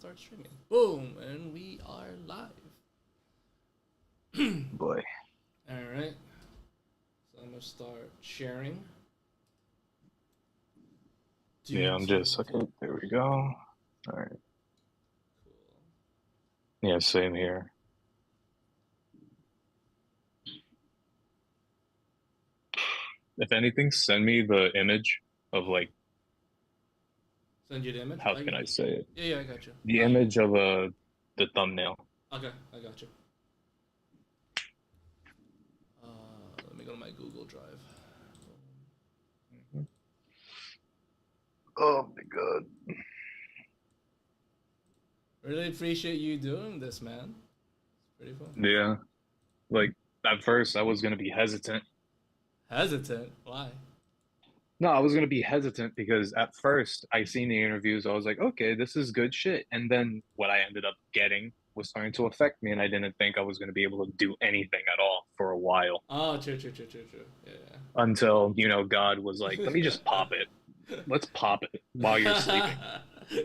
start streaming. Boom, and we are live. Boy. All right. So I'm gonna start sharing. Yeah, I'm just okay. There we go. All right. Cool. Yeah, same here. If anything, send me the image of like Send you the image. how can I say it? Yeah, I got you. The image of the thumbnail. Okay, I got you. Let me go to my Google Drive. Oh my god. Really appreciate you doing this, man. It's pretty fun. Yeah. Like at first I was gonna be hesitant. Hesitant? Why? No, I was gonna be hesitant because at first I seen the interviews, I was like, okay, this is good shit. And then what I ended up getting was starting to affect me, and I didn't think I was gonna be able to do anything at all for a while. Oh, true. Yeah. Until, God was like, let me just pop it. Let's pop it while you're sleeping.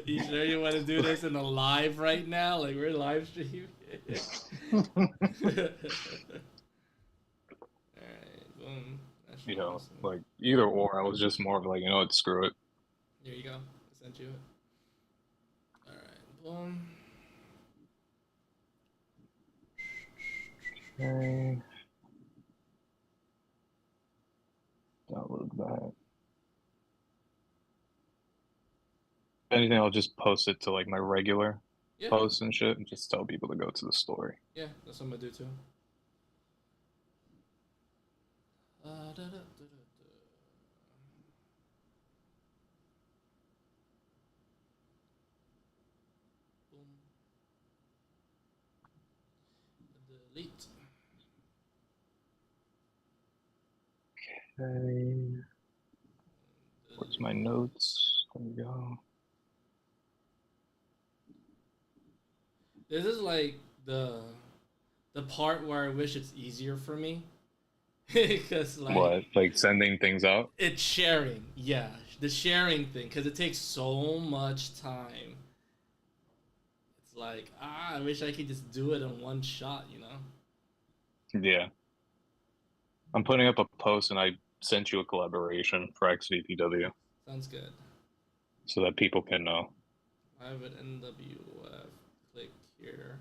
You sure you want to do this in a live right now? Like we're live streaming. Alright, boom. National Wrestling. Like either or. I was just more of like, what, screw it. There you go. I sent you it. Alright, boom. Okay. Download that. If anything, I'll just post it to like my regular posts and shit and just tell people to go to the story. Yeah, that's what I'm gonna do too. Boom. Delete. Okay. Where's my notes? There we go. This is like the part where I wish it's easier for me. Because like What? Like sending things out? it's sharing, yeah, the sharing thing, because it takes so much time. It's like I wish I could just do it in one shot, you know. Yeah. I'm putting up a post and I sent you a collaboration for XVPW Sounds good. so that people can know. I have an NWF. Click here.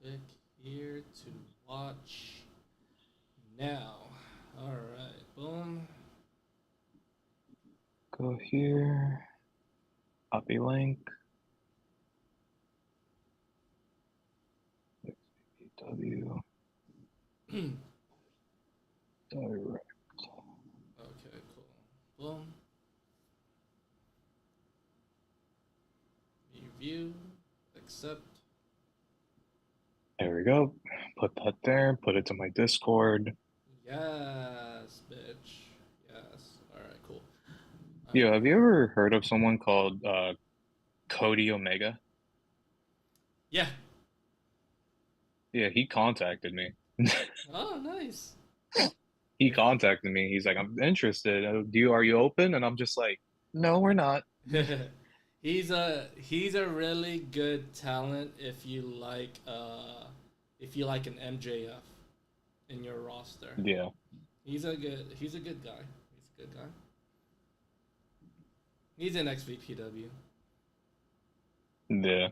Click here to watch now. All right, boom. Go here. Copy link. XVPW. Direct. Okay, cool. Boom. Review. Accept. There we go. Put that there. Put it to my Discord. Yes, bitch. Yes. All right, cool. Yeah, have you ever heard of someone called Cody Omega? Yeah. Yeah, he contacted me. Oh, nice. He contacted me. He's like, I'm interested. Are you open? And I'm just like, no, we're not. He's a really good talent if you like an MJF in your roster. Yeah. He's a good guy. He's a good guy. He's in XVPW. Yeah.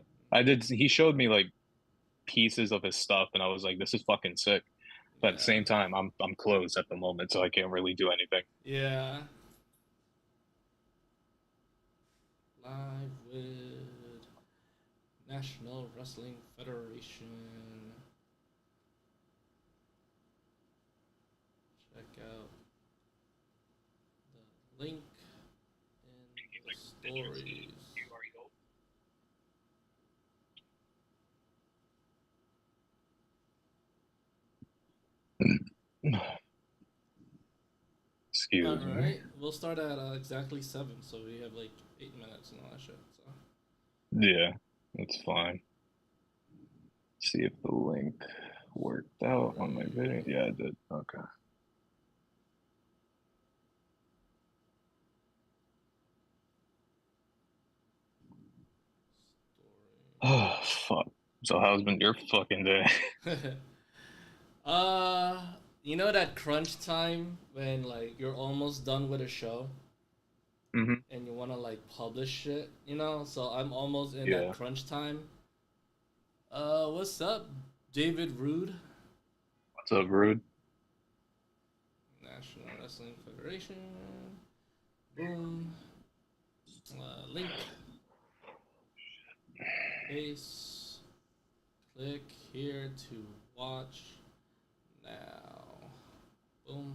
He showed me like pieces of his stuff and I was like, this is fucking sick. But at the Yeah. same time, I'm closed at the moment, so I can't really do anything. Yeah. Live with National Wrestling Federation. Check out the link in the stories. All Excuse me. right, we'll start at exactly 7, so we have like 8 minutes and all that shit. So Yeah, that's fine. See if the link worked out on my video. Yeah, it did. Okay. Fuck. So how's been your fucking day? uh, you know that crunch time when like you're almost done with a show Hmm. and you want to like publish it, you know? So I'm almost in that Yeah. crunch time. What's up, David Rude? What's up, Rude? National Wrestling Federation. Boom. Link. Paste. Click here to watch now. Boom.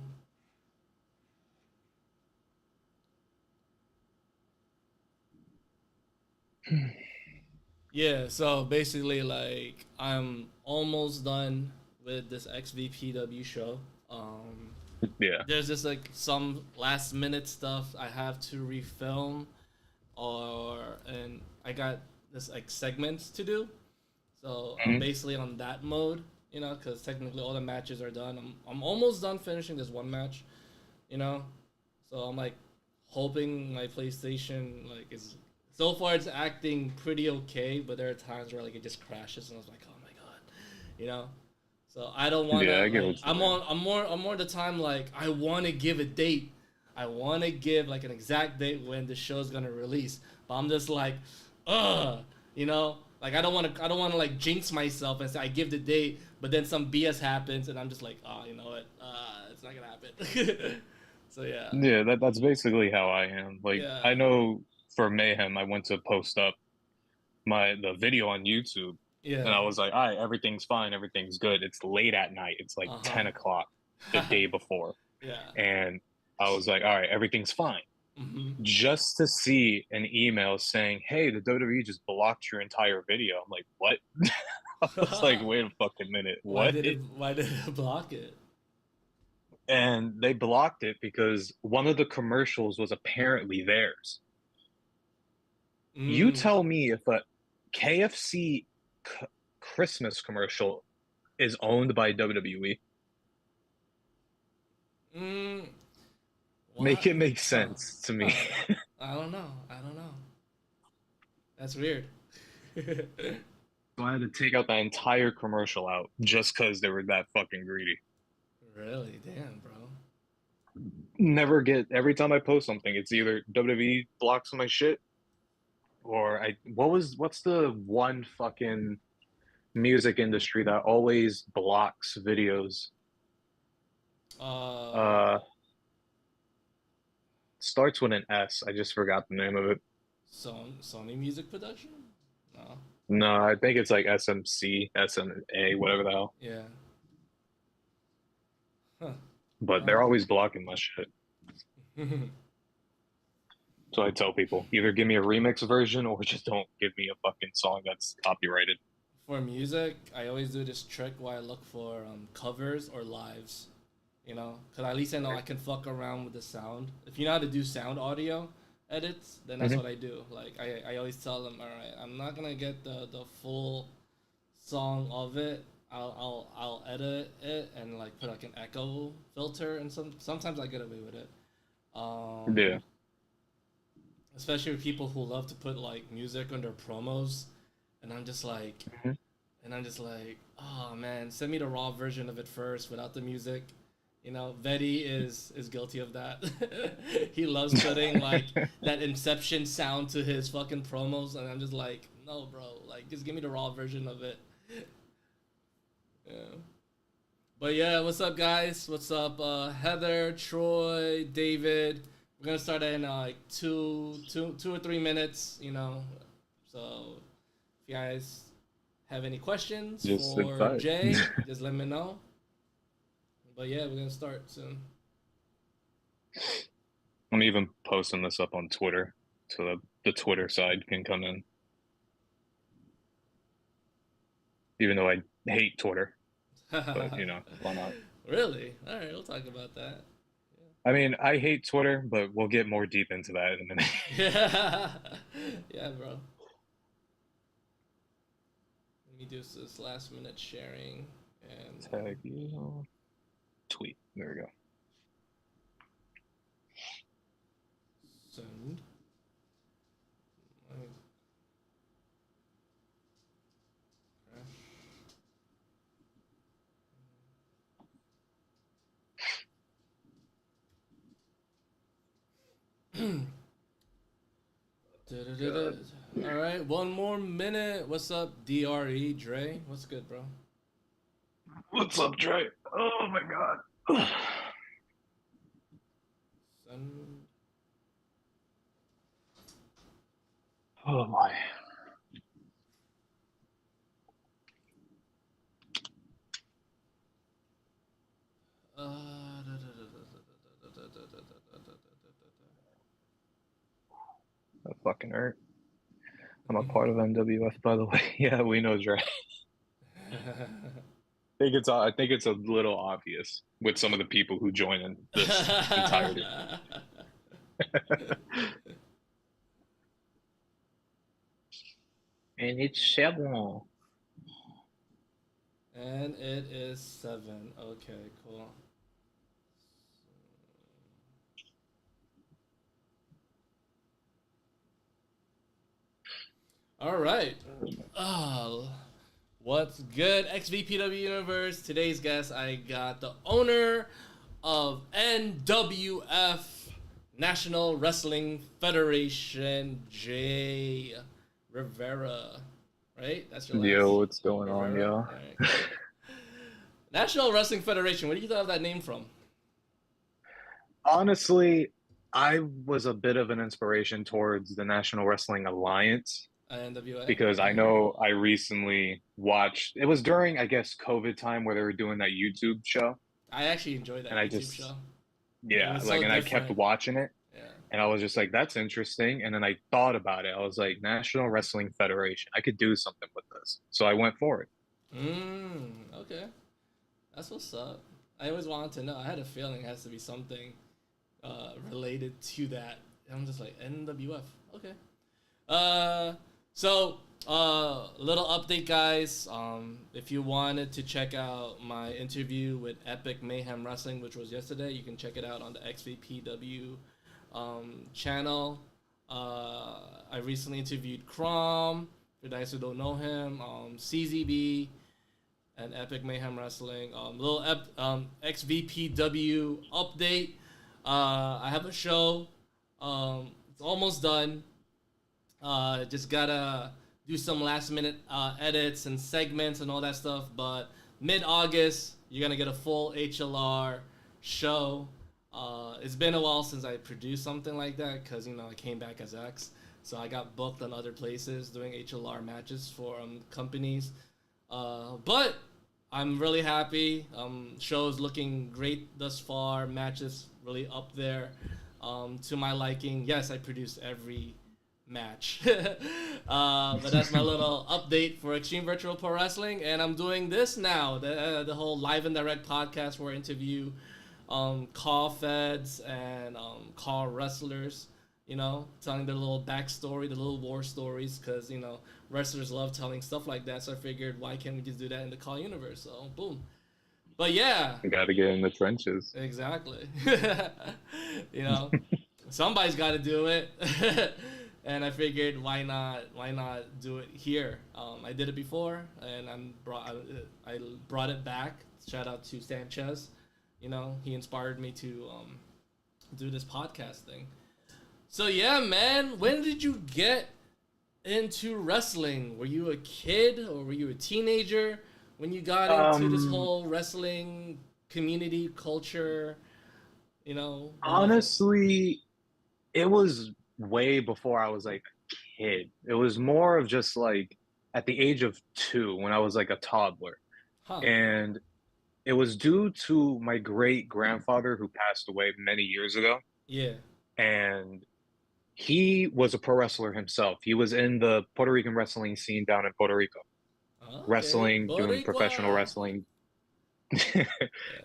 Yeah, so basically, like, I'm almost done with this XVPW show. Yeah. There's just like some last minute stuff I have to refilm, and I got this like segments to do. So I'm Hmm. basically on that mode, you know, because technically all the matches are done. I'm almost done finishing this one match, you know. So I'm like hoping my PlayStation like is so far it's acting pretty okay, but there are times where like it just crashes and I was like, oh my god, you know. So I don't Yeah, wanna I get like what you mean. I'm more the time like I wanna give a date. I wanna give like an exact date when the show's gonna release. But I'm just like, you know, like I don't wanna like jinx myself and say I give the date, but then some BS happens and I'm just like, oh, you know what, it's not gonna happen. So yeah, Yeah, that's basically how I am. Like, I yeah, know for Mayhem, I went to post up the video on YouTube, and yeah, I was like, all right, everything's fine, everything's good. It's late at night. It's like uh 10 o'clock the huh, day before, yeah, and I was like, all right, everything's fine. mm-hmm. Just to see an email saying, "Hey, the WWE just blocked your entire video." I'm like, "What?" I was like, "Wait a fucking minute, what?" Why did it block it? And they blocked it because one of the commercials was apparently theirs. You Mm, tell me if a KFC Christmas commercial is owned by WWE. mm, Make what? it make Huh? sense to me. Huh? I don't know. I don't know. That's weird. So I had to take out that entire commercial out just because they were that fucking greedy. Really? Damn, bro. Never get every time I post something, it's either WWE blocks my shit or I what's the one fucking music industry that always blocks videos? Uh, Uh Starts with an S. I just forgot the name of it. Sony Music Production? No. No, I think it's like SMC, SMA, whatever the hell. Yeah. Huh. But they're Well. always blocking my shit. So I tell people either give me a remix version or just don't give me a fucking song that's copyrighted. For music, I always do this trick where I look for covers or lives. You know, because at least I know I can fuck around with the sound. If you know how to do sound audio edits, then that's Hmm. what I do. Like I always tell them, all right, I'm not gonna get the full song of it. I'll edit it and like put like an echo filter and sometimes I get away with it. Yeah. Um, Especially with people who love to put like music under promos, and Hmm. I'm just like, oh man, send me the raw version of it first without the music. You know, Vetty is guilty of that. He loves putting like that Inception sound to his fucking promos, and I'm just like, no, bro, like just give me the raw version of it. Yeah. But yeah, what's up, guys? What's up, Heather, Troy, David? We're gonna start in like 2 or 3 minutes. You know, so if you guys have any questions Just sit for tight. Jay, just let me know. But yeah, we're gonna start soon. I'm even posting this up on Twitter so that the Twitter side can come in. Even though I hate Twitter, but why not? Really? All right, we'll talk about that. I mean, I hate Twitter, but we'll get more deep into that in a minute. Yeah, yeah, bro. Let me do this last minute sharing and Tag you. Tweet. There we go. send. God. All right, one more minute. What's up, DRE Dre? What's good, bro? What's up, Dre? Oh my God. Son. Oh my. That fucking hurt. I'm a part of MWF, by the way. Yeah, we know Dre. I think it's a little obvious with some of the people who join in this entirety. And it's seven. And it is 7. Okay, cool. All right. Oh, what's good, XVPW Universe? Today's guest, I got the owner of NWF, National Wrestling Federation, Jay Rivera. Right? That's your last Yo, what's going on, Rivera? yo? All right, cool. National Wrestling Federation. Where do you thought of that name from? Honestly, I was a bit of an inspiration towards the National Wrestling Alliance NWA. because I Okay. know I recently watched, it was during, I guess, COVID time where they were doing that YouTube show. I actually enjoyed And that I YouTube just, show. It yeah, was like, so and I kept different. watching it Yeah. and I was just like, that's interesting. And then I thought about it. I was like, National Wrestling Federation, I could do something with this. So I went for it. Okay. That's what's up. I always wanted to know. I had a feeling it has to be something related to that. I'm just like NWF. Okay. Uh, so little update, guys. If you wanted to check out my interview with Epic Mayhem Wrestling, which was yesterday, you can check it out on the XVPW channel. I recently interviewed Crom. For those who don't know him, CZB and Epic Mayhem Wrestling. XVPW update. I have a show. It's almost done. Just gotta do some last minute edits and segments and all that stuff. But mid August, you're gonna get a full HLR show. It's been a while since I produced something like that because I came back as X, so I got booked on other places doing HLR matches for companies. But I'm really happy. Show's looking great thus far. Matches really up there to my liking. Yes, I produced every match. But that's my little update for Extreme Virtual Pro Wrestling. And I'm doing this now, the whole live and direct podcast where I interview call feds and call wrestlers, telling their little backstory, the little war stories, because, wrestlers love telling stuff like that. So I figured, why can't we just do that in the call universe? So, boom. But yeah, You got to get in the trenches. exactly. you know, somebody's got to do it. And I figured, why not do it here? I did it before, and I brought it back. Shout out to Sanchez. He inspired me to do this podcast thing. So yeah, man, when did you get into wrestling? Were you a kid or were you a teenager when you got into this whole wrestling community culture? What was it? Honestly, it was way before I was like a kid. It was more of just like at the age of 2 when I was like a toddler. Huh? And it was due to my great grandfather who passed away many years ago. Yeah. And he was a pro wrestler himself. He was in the Puerto Rican wrestling scene down in Puerto Rico, Okay, wrestling, doing professional Boricua. wrestling, Yeah.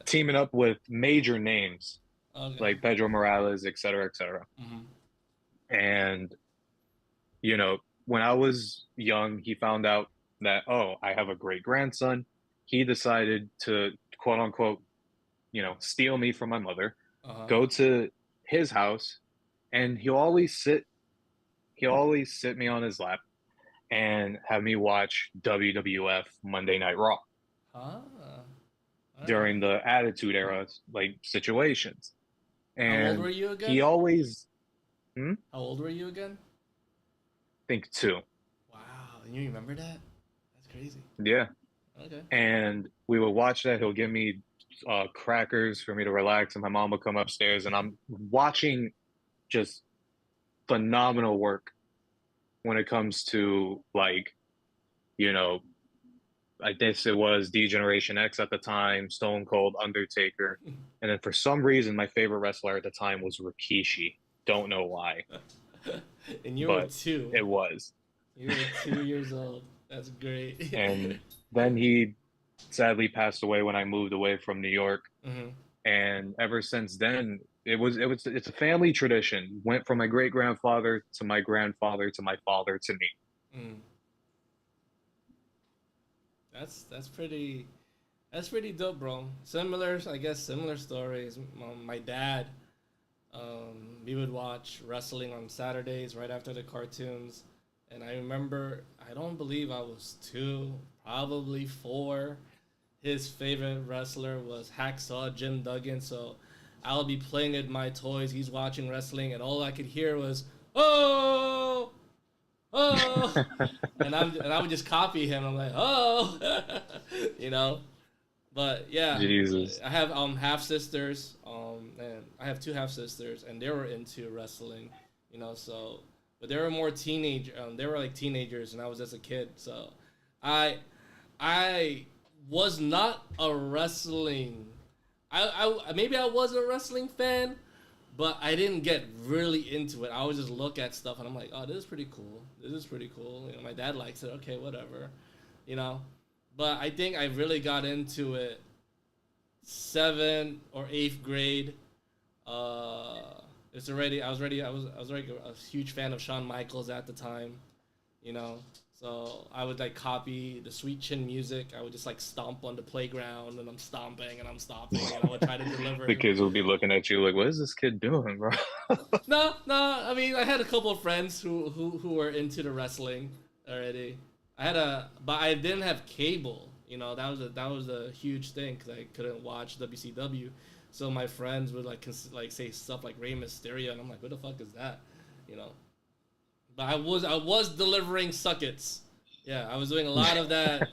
teaming up with major names Okay. like Pedro Morales, et cetera, et cetera. Hmm. And, when I was young, he found out that, oh, I have a great grandson. He decided to, quote unquote, steal me from my mother, Uh huh. go to his house, and he'll always sit me on his lap and have me watch WWF Monday Night Raw Ah. All right. during the Attitude Era like situations. How old were And you he again? always, hmm? How old were you again? think two. Wow, and you remember that? That's crazy. Yeah. Okay. And we would watch that. He'll give me crackers for me to relax, and my mom would come upstairs, and I'm watching just phenomenal work when it comes to like, you know, I guess it was D-Generation X at the time, Stone Cold, Undertaker, and then for some reason my favorite wrestler at the time was Rikishi. Don't know why, And you were but two. it was. You were 2 years old. That's great. And then he sadly passed away when I moved away from New York. Hmm. And ever since then, it's a family tradition. Went from my great grandfather to my grandfather to my father to me. Mm. That's pretty. That's pretty dope, bro. Similar, I guess, similar stories. My dad, we would watch wrestling on Saturdays right after the cartoons, and I remember, I don't believe I was two, probably four. His favorite wrestler was Hacksaw Jim Duggan, so I would be playing with my toys. He's watching wrestling, and all I could hear was "Oh, oh," and I would just copy him. I'm like, "Oh," you know. But yeah, Jesus. I have half sisters, and I have two half sisters, and they were into wrestling, you know. So, but they were more teenage. They were like teenagers, and I was just a kid. So, I I was not a wrestling. I maybe I was a wrestling fan, but I didn't get really into it. I would just look at stuff, and I'm like, oh, this is pretty cool. This is pretty cool. You know, my dad likes it. Okay, whatever, you know. But I think I really got into it 7th or 8th grade. It's already I was already a huge fan of Shawn Michaels at the time, you know. So I would like copy the Sweet Chin music. I would just like stomp on the playground, and I'm stomping and I'm stomping, and I would try to The deliver. kids will be looking at you like, what is this kid doing, bro? No, no. I mean, I had a couple of friends who were into the wrestling already. But I didn't have cable. You know, that was a huge thing because I couldn't watch WCW. So my friends would like say stuff like Rey Mysterio, and I'm like, what the fuck is that? You know. But I was delivering suckets. Yeah, I was doing a lot of that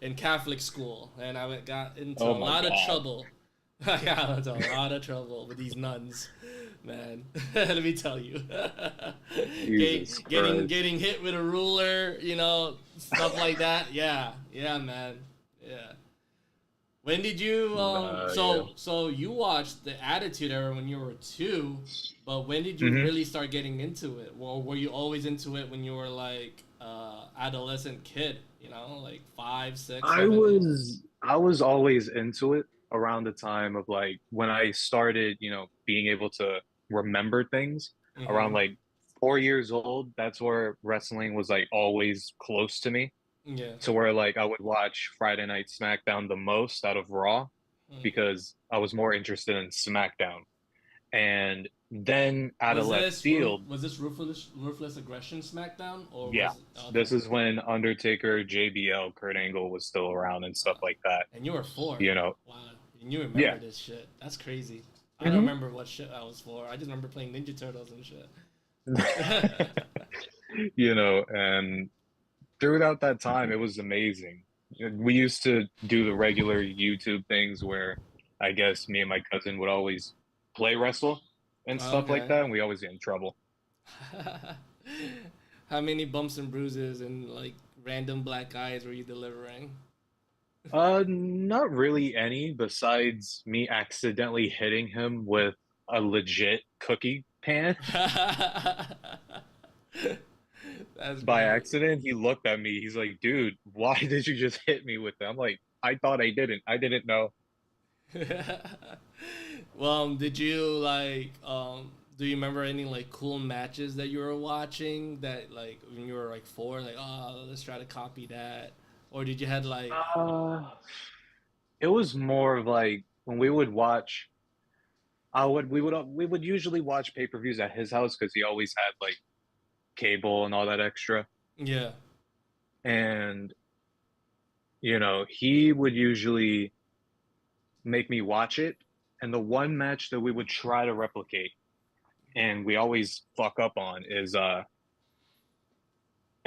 in Catholic school, and got into Oh a my lot of God. trouble. I got into a lot of trouble with these nuns, man. Let me tell you, Jesus Christ. getting hit with a ruler, you know, stuff like that. Yeah, yeah, man. Yeah. When did you Yeah. so you watched the Attitude Era when you were two, but when did you Hmm. really start getting into it? Or were you always into it when you were like adolescent kid, you know, like 5, 6, I 7, 8? was I was always into it around the time of like when I started, being able to remember things around Mm-hmm. like 4 years old. That's where wrestling was like always close to me. Yeah. To where like I would watch Friday Night SmackDown the most out of Raw Mm. because I was more interested in SmackDown. And then out of left field, Was this ruthless aggression SmackDown, or yeah, was okay? this is when Undertaker, JBL, Kurt Angle was still around and stuff like that. And you were four. You know, Wow. And you remember yeah. this shit. That's crazy. I don't Hmm. remember what shit I was for. I just remember playing Ninja Turtles and shit. And throughout that time, it was amazing. We used to do the regular YouTube things where I guess me and my cousin would always play wrestle and stuff like Okay. that, and we always get in trouble. How many bumps and bruises and like random black eyes were you delivering? Not really any besides me accidentally hitting him with a legit cookie pan That's by great. accident. He looked at me. He's like, "Dude, why did you just hit me with that?" I'm like, "I thought I didn't. I didn't know." Well, did you like do you remember any like cool matches that you were watching that like when you were like four, like oh let's try to copy that, or did you had like Uh, it was more of like when we would watch. We would usually watch pay-per-views at his house because he always had like cable and all that extra. yeah. And he would usually make me watch it. And the one match that we would try to replicate and we always fuck up on is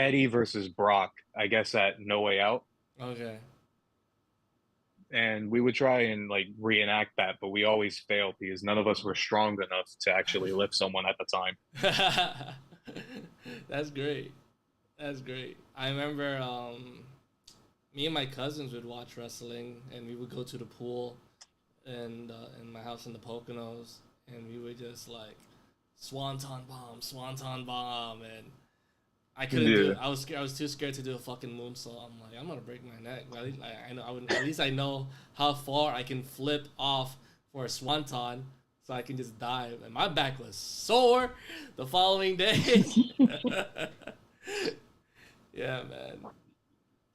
Eddie versus Brock, I guess at No Way Out. Okay. And we would try and like reenact that, but we always failed because none of us were strong enough to actually lift someone at the time. That's great. That's great. I remember me and my cousins would watch wrestling, and we would go to the pool and in my house in the Poconos, and we would just like swanton bomb, and I couldn't do Yeah. it. I was scared. I was too scared to do a fucking moonsault. I'm like, I'm gonna break my neck. But at least I know. At least I know how far I can flip off for a swanton, so I can just dive. And my back was sore the following day. Yeah, man.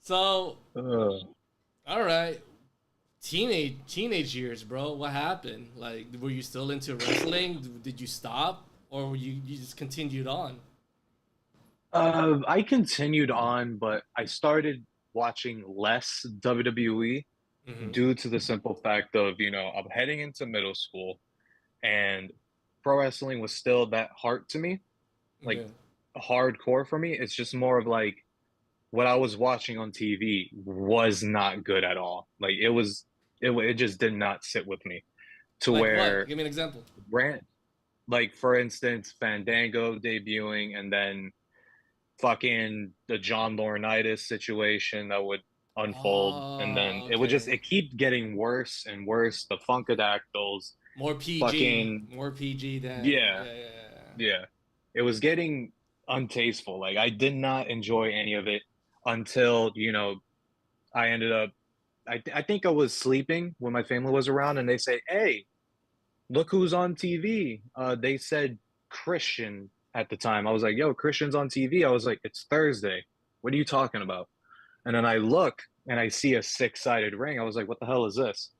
So, Uh, all right, teenage years, bro. What happened? Like, were you still into wrestling? Did you stop, or were you just continued on? I continued on, but I started watching less WWE Mm-hmm. due to the simple fact of, I'm heading into middle school and pro wrestling was still that hard to me, like Yeah. hardcore for me. It's just more of like what I was watching on TV was not good at all. Like it just did not sit with me to Like what? where Give me an example. rant, like for instance, Fandango debuting and then fucking the John Laurinaitis situation that would unfold, and then Oh, it would just okay. it keep getting worse and worse. The Funkadactyls, More PG. fucking More PG than yeah, yeah, yeah, yeah. yeah. It was getting untasteful. Like I did not enjoy any of it until I ended up. I think I was sleeping when my family was around, and they say, "Hey, look who's on TV." They said Christian at the time. I was like, "Yo, Christian's on TV." I was like, "It's Thursday. What are you talking about?" And then I look and I see a six-sided ring. I was like, "What the hell is this?"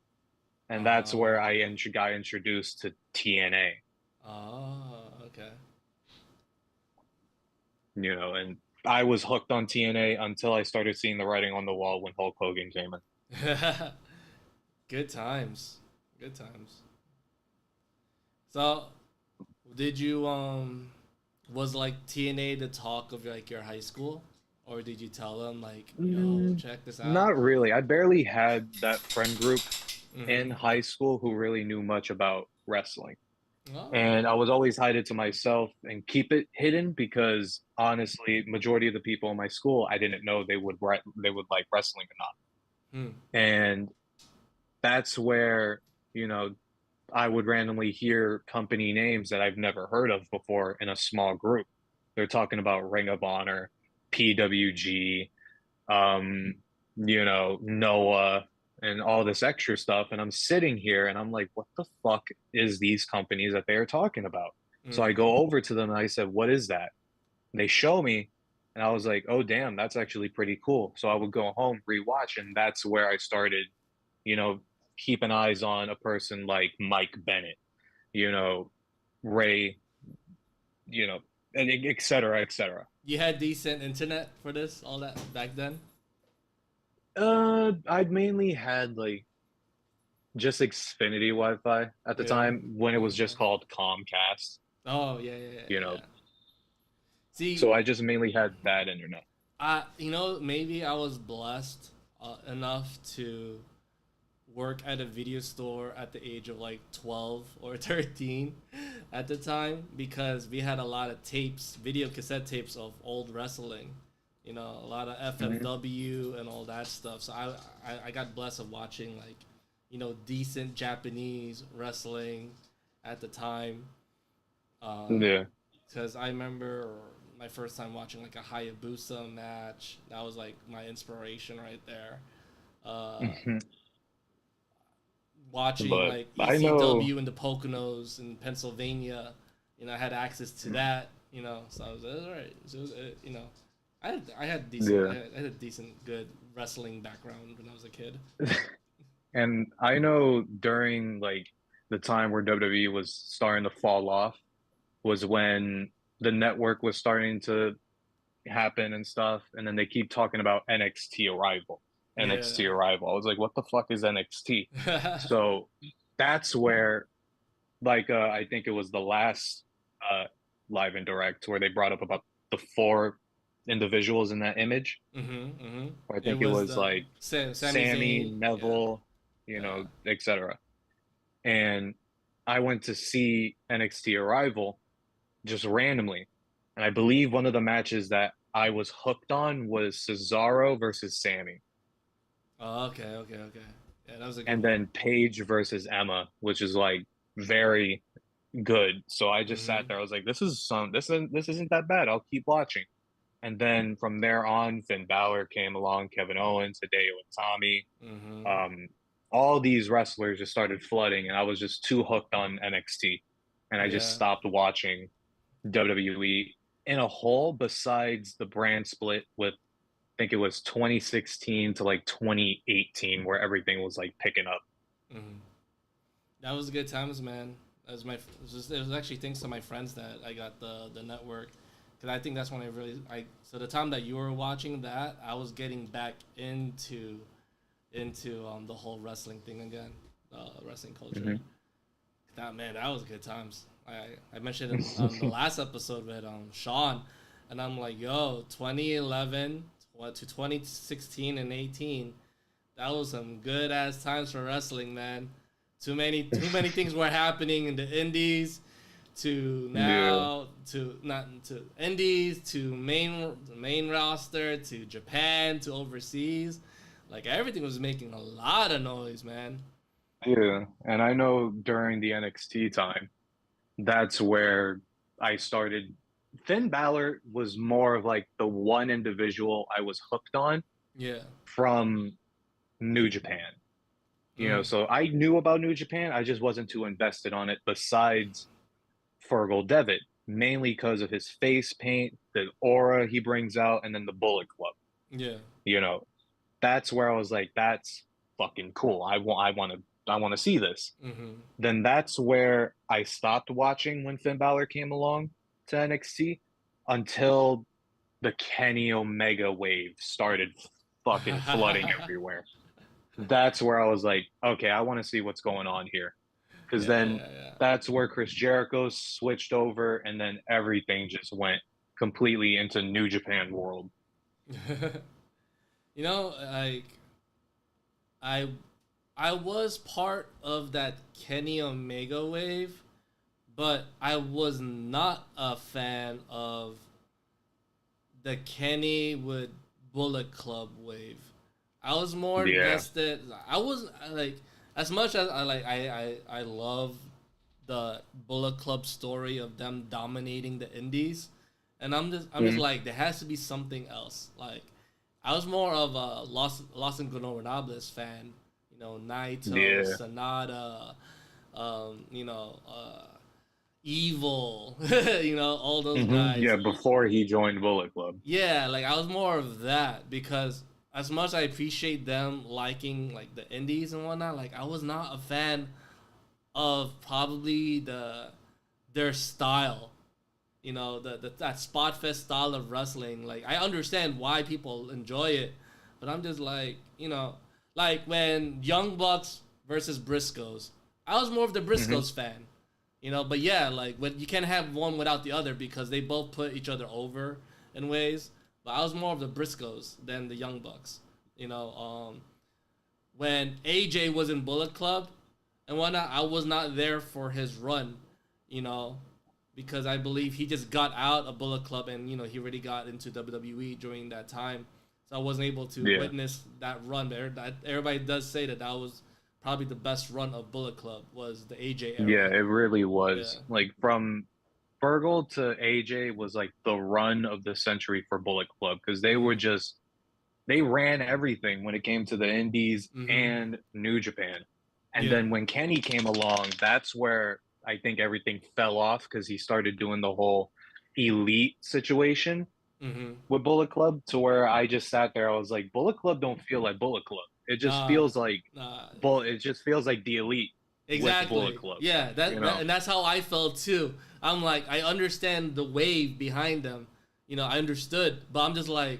And that's where I Oh, got introduced to TNA. oh, okay. And I was hooked on TNA until I started seeing the writing on the wall when Hulk Hogan came in. Good times. Good times. So, did you was like TNA the talk of like your high school, or did you tell them like, yo, Mm, check this out? Not really. I barely had that friend group Mm-hmm. in high school who really knew much about wrestling. Oh. And I was always hide it to myself and keep it hidden because honestly, majority of the people in my school, I didn't know they would like wrestling or not. Hmm. And that's where, you know, I would randomly hear company names that I've never heard of before in a small group. They're talking about Ring of Honor, PWG, um, Noah, and all this extra stuff. And I'm sitting here and I'm like, what the fuck is these companies that they are talking about? So I Mm. go over to them and I said, what is that? And they show me, and I was like, oh, damn, that's actually pretty cool. So I would go home, rewatch, and that's where I started, you know, keeping eyes on a person like Mike Bennett, you know, Ray, you know, and et cetera, et cetera. You had decent internet for this, all that back then? I'd mainly had like just Xfinity Wi-Fi at the Yeah. time when it was just Okay. called Comcast, Oh, yeah, yeah, yeah, you know. yeah. See, So I just mainly had that internet. maybe I was blessed enough to work at a video store at the age of like 12 or 13 at the time because we had a lot of tapes, video cassette tapes of old wrestling. A lot of Mhm. FMW and all that stuff. So I got blessed of watching like, decent Japanese wrestling at the time. Yeah. Because I remember my first time watching like a Hayabusa match. That was like my inspiration right there. Uh, Mhm. Watching But like I know, ECW in the Poconos in Pennsylvania, I had access to that. So I was all right. So yeah. I had a decent good wrestling background when I was a kid. And I know during like the time where WWE was starting to fall off was when the network was starting to happen and stuff. And then they keep talking about NXT Arrival. Yeah. NXT Arrival. I was like, what the fuck is NXT? So that's where, like, I think it was the last uh, live and direct where they brought up about the four individuals in that image. I It think it was was the like Sami Sammy, Zayn. Yeah, Neville, yeah. etc. And I went to see NXT Arrival just randomly. And I believe one of the matches that I was hooked on was Cesaro versus Sammy. Oh, okay, okay, okay. Yeah, that was a good And one. then Paige versus Emma, which is like very good. So I just sat Hmm. there. I was like, this isn't that bad. I'll keep watching. And then from there on, Finn Balor came along, Kevin Owens, Hideo Itami. Hmm. Um, all these wrestlers just started flooding, and I was just too hooked on NXT, and I just Yeah. stopped watching WWE in a whole. Besides the brand split with, I think it was 2016 to like 2018, where everything was like picking up. Hmm. That was good times, man. That was it was actually thanks to my friends that I got the network, because I think that's when I so the time that you were watching that, I was getting back into the whole wrestling thing again, wrestling culture. Hmm. That was good times. I mentioned in the last episode with Sean, and I'm like, yo, 2011 to 2016 and 18, that was some good ass times for wrestling, man. Too many things were happening in the indies, to Yeah. now to not to indies to main roster to Japan to overseas. Like everything was making a lot of noise, man. Yeah. And I know during the NXT time, that's where I started. Finn Balor was more of like the one individual I was hooked on Yeah. from New Japan. Mm. So I knew about New Japan, I just wasn't too invested on it besides Fergal Devitt, mainly because of his face paint, the aura he brings out, and then the Bullet Club. Yeah. You know, that's where I was like, that's fucking cool. I want to see this. Mm-hmm. Then that's where I stopped watching when Finn Balor came along to NXT until the Kenny Omega wave started fucking flooding everywhere. That's where I was like, okay, I want to see what's going on here. Because Yeah, then yeah, that's where Chris Jericho switched over, and then everything just went completely into New Japan world. yeah. Like I I was part of that Kenny Omega wave, but I was not a fan of the Kenny with Bullet Club wave. I was more Yeah. invested. I was like, as much as I love the Bullet Club story of them dominating the Indies, and I'm just Mhm. like, there has to be something else. Like, I was more of a Los Ingobernables fan. Naito, Yeah. Sonata, um, you know, uh, Evil, all those Yeah, guys. before he joined Bullet Club. Yeah, like I was more of that, because as much as I appreciate them liking like the indies and whatnot, like I was not a fan of probably their style. That spot fest style of wrestling. Like I understand why people enjoy it, but I'm just like, like when Young Bucks versus Briscoes, I was more of the Hmm. Briscoes fan. But yeah, like when you can't have one without the other, because they both put each other over in ways. But I was more of the Briscoes than the Young Bucks. You know, when AJ was in Bullet Club and whatnot, I was not there for his run. You know, because I believe he just got out of Bullet Club, and he already got into WWE during that time, so I wasn't able to Yeah. witness that run. But everybody does say that was probably the best run of Bullet Club, was the AJ Yeah, era. it really Yeah. was. Like from Fergal to AJ was like the run of the century for Bullet Club because Mm-hmm. they ran everything when it came to the Indies Mm-hmm. and New Japan. And Yeah. then when Kenny came along, that's where I think everything fell off because he started doing the whole elite situation Mm-hmm. with Bullet Club to where I just sat there. I was like, Bullet Club don't feel like Bullet Club. Nah. Nah. It just feels like the elite with Bullet Exactly. Club, Yeah. you That know? and that's how I felt too. I'm like, I understand the wave behind them. I understood, but I'm just like,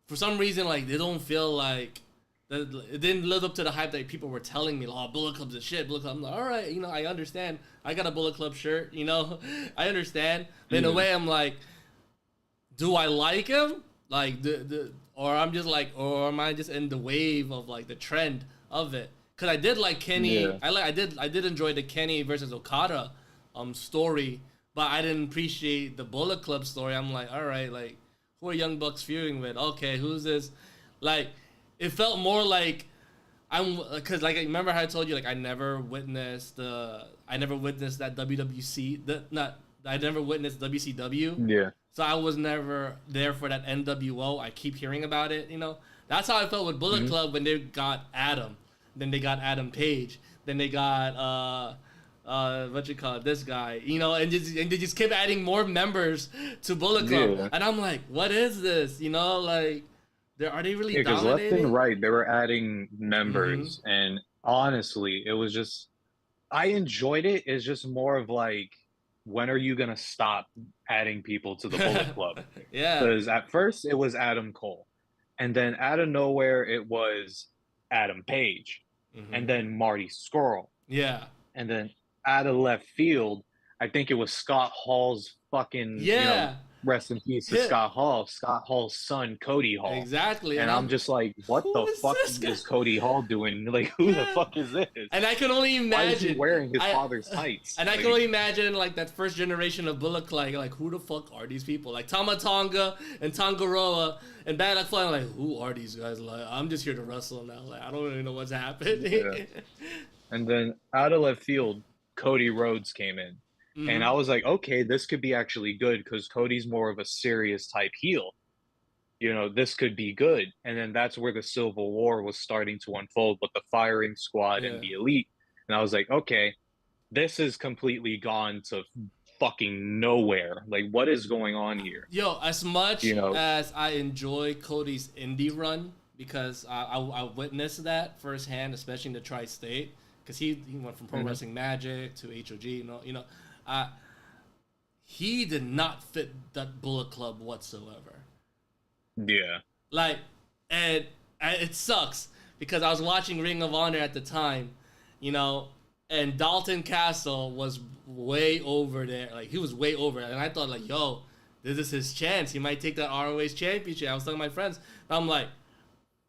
for some reason, like they don't feel like it didn't live up to the hype that people were telling me. Like, oh, Bullet Club's a shit. Bullet Club. I'm like, all right, I understand. I got a Bullet Club shirt. I understand. But in a Yeah. way, I'm like, Do I like him? Like or I'm just like, or am I just in the wave of like the trend of it? Cause I did like Kenny. Yeah. I did enjoy the Kenny versus Okada, story, but I didn't appreciate the Bullet Club story. I'm like, all right, like who are Young Bucks feuding with? Okay, who's this? Like, it felt more like because like remember how I told you like I never witnessed that WWC the not I never witnessed WCW. Yeah. So I was never there for that NWO. I keep hearing about it, That's how I felt with Bullet Club when they got Adam. Then they got Adam Page. Then they got what you call it, this guy, and they just kept adding more members to Bullet Club. Yeah. And I'm like, what is this? Like are they really Because left dominating? and right, they were adding members, and honestly, it was just I enjoyed it. It's just more of like, when are you gonna stop adding people to the Bullet Club? Yeah. Because at first it was Adam Cole, and then out of nowhere it was Adam Page, and then Marty Scurll, Yeah. and then out of left field, I think it was Scott Hall's fucking Yeah. rest in peace to Scott Hall, Scott Hall's son, Cody Hall. Exactly. And I'm just like, what the fuck is Cody Hall doing? Like, who the fuck is this? And I can only imagine. Why is he wearing his father's tights? And I can only imagine, like, that first generation of Bullet Club, like, who the fuck are these people? Like, Tama Tonga and Tangaroa and Bad Luck Fly, like, who are these guys? Like, I'm just here to wrestle now. Like, I don't really know what's happening. Yeah. And then out of left field, Cody Rhodes came in. And I was like, okay, this could be actually good because Cody's more of a serious type heel. This could be good. And then that's where the Civil War was starting to unfold with the Firing Squad and the Elite. And I was like, okay, this is completely gone to fucking nowhere. Like, what is going on here? Yo, as much as I enjoy Cody's indie run, because I witnessed that firsthand, especially in the Tri-State, because he went from Pro Wrestling Magic to HOG, he did not fit that Bullet Club whatsoever. Yeah. Like, and it sucks because I was watching Ring of Honor at the time, and Dalton Castle was way over there. Like, he was way over. And I thought, like, yo, this is his chance. He might take that ROH championship. I was telling my friends. I'm like,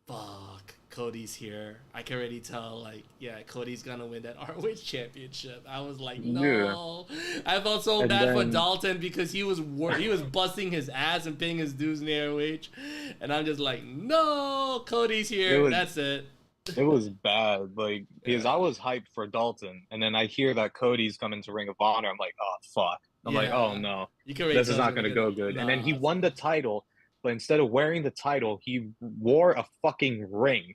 fuck, Cody's here. I can already tell, like, yeah, Cody's gonna win that ROH championship. I was like, no. Yeah. I felt so bad for Dalton because he was busting his ass and paying his dues in the ROH, and I'm just like, no, Cody's here. That's it. It was bad, like, because I was hyped for Dalton, and then I hear that Cody's coming to Ring of Honor. I'm like, oh fuck. I'm like, oh no, this is not gonna go good. And then he won the title, but instead of wearing the title, he wore a fucking ring.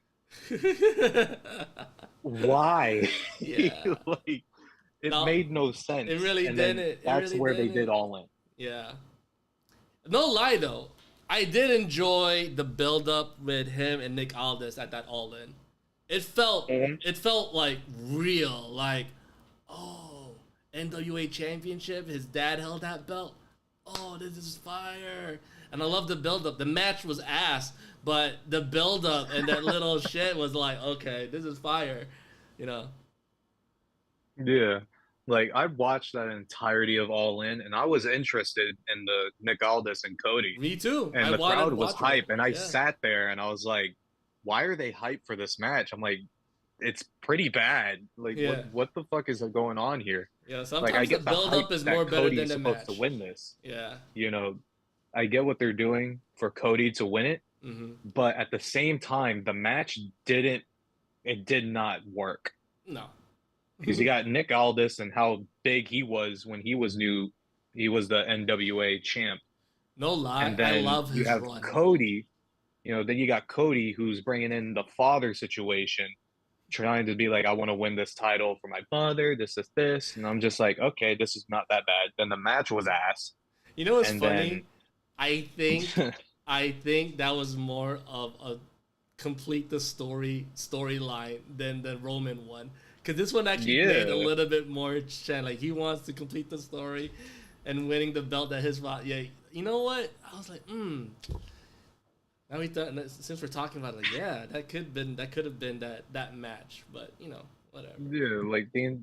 Why? Yeah. Like, it made no sense. It really didn't. That's where they did All In. Yeah. No lie though, I did enjoy the build up with him and Nick Aldis at that All In. It felt like real, like, oh, NWA Championship, his dad held that belt. Oh, this is fire. And I love the build up. The match was ass, but the build up and that little shit was like, okay, this is fire, Yeah. Like, I watched that entirety of All In, and I was interested in the Nick Aldis and Cody. Me too. And the crowd was hype, and I sat there and I was like, why are they hyped for this match? I'm like, it's pretty bad. Like, what the fuck is going on here? Yeah, sometimes like, I get the build-up is more better than the match. Supposed to win this. Yeah. I get what they're doing for Cody to win it, but at the same time, the match did not work. No. Because you got Nick Aldis and how big he was when he was new. He was the NWA champ. No lie, and then I love his have run. Cody, then you got Cody who's bringing in the father situation, trying to be like, I want to win this title for my father, this. And I'm just like, okay, this is not that bad. Then the match was ass. You know what's funny? I think that was more of a complete the storyline than the Roman one. Because this one actually made a little bit more chance. Like, he wants to complete the story and winning the belt that his father. Yeah, you know what? I was like, Now we thought, since we're talking about it, like, yeah, that could have been that match, but whatever. Yeah,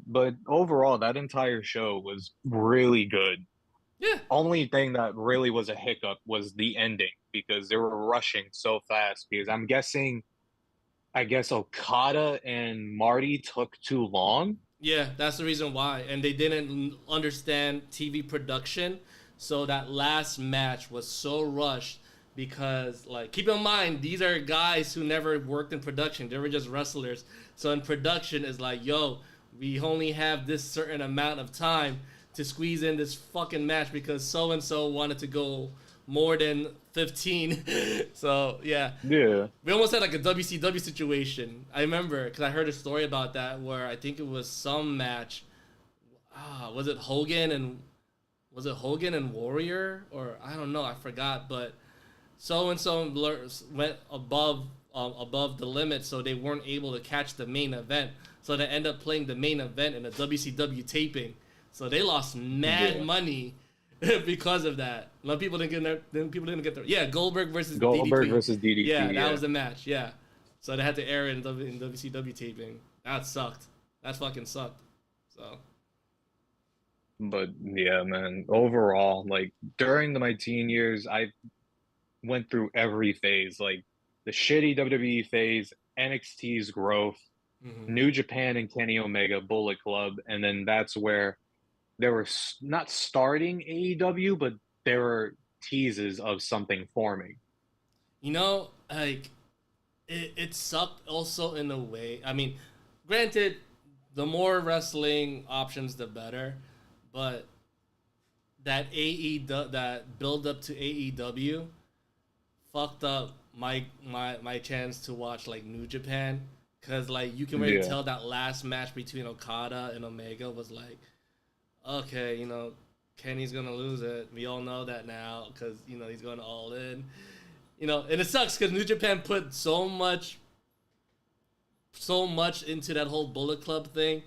but overall, that entire show was really good. Yeah. Only thing that really was a hiccup was the ending because they were rushing so fast. Because I guess Okada and Marty took too long. Yeah, that's the reason why. And they didn't understand TV production. So that last match was so rushed because, like, keep in mind, these are guys who never worked in production. They were just wrestlers. So in production, is like, yo, we only have this certain amount of time to squeeze in this fucking match because so and so wanted to go more than 15. So, yeah. Yeah. We almost had like a WCW situation. I remember because I heard a story about that where I think it was some match. Was it Hogan and Warrior, or I don't know, I forgot. But so and so went above the limit, so they weren't able to catch the main event. So they end up playing the main event in a WCW taping. So they lost mad money because of that. A lot of people didn't get there. Yeah, Goldberg versus DDP. Yeah, that was the match. Yeah, so they had to air it in WCW taping. That sucked. That fucking sucked. So. But yeah, man. Overall, like during my teen years, I went through every phase, like the shitty WWE phase, NXT's growth, New Japan and Kenny Omega, Bullet Club, and then that's where they were not starting AEW, but there were teases of something forming. You know, like it sucked also in a way. I mean, granted, the more wrestling options, the better, but that that build up to AEW fucked up my chance to watch like New Japan, because like you can really tell that last match between Okada and Omega was like, okay, you know, Kenny's gonna lose it. We all know that now because you know he's going all in. You know, and it sucks because New Japan put so much into that whole Bullet Club thing,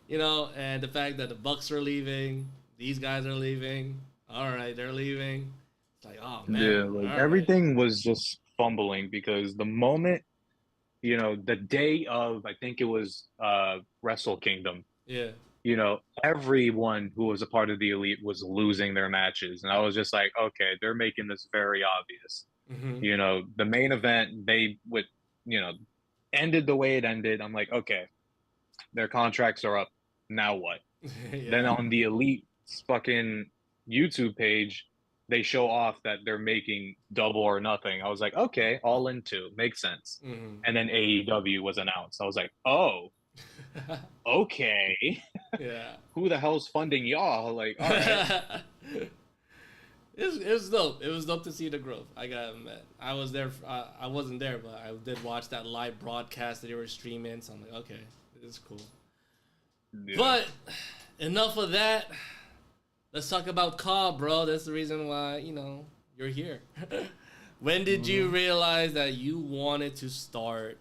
you know, and the fact that the Bucks are leaving, these guys are leaving. All right, they're leaving. It's like, oh man, Yeah, like everything was just fumbling because the moment, you know, the day of, I think it was Wrestle Kingdom. Yeah. You know, everyone who was a part of the elite was losing their matches. And I was just like, okay, they're making this very obvious. You know, the main event, they would, you know, ended the way it ended. I'm like, okay, their contracts are up. Now what? Then on the elite fucking YouTube page, they show off that they're making Double or Nothing. I was like, okay, all in two. Makes sense. And then AEW was announced. I was like, oh, okay. Yeah. Who the hell's funding y'all? Like, all right. It was dope. It was dope to see the growth. I gotta admit, I was there. I wasn't there, but I did watch that live broadcast that they were streaming. So I'm like, okay, this is cool. Yeah. But enough of that. Let's talk about Cobb, bro. That's the reason why, you know, you're here. When did you realize that you wanted to start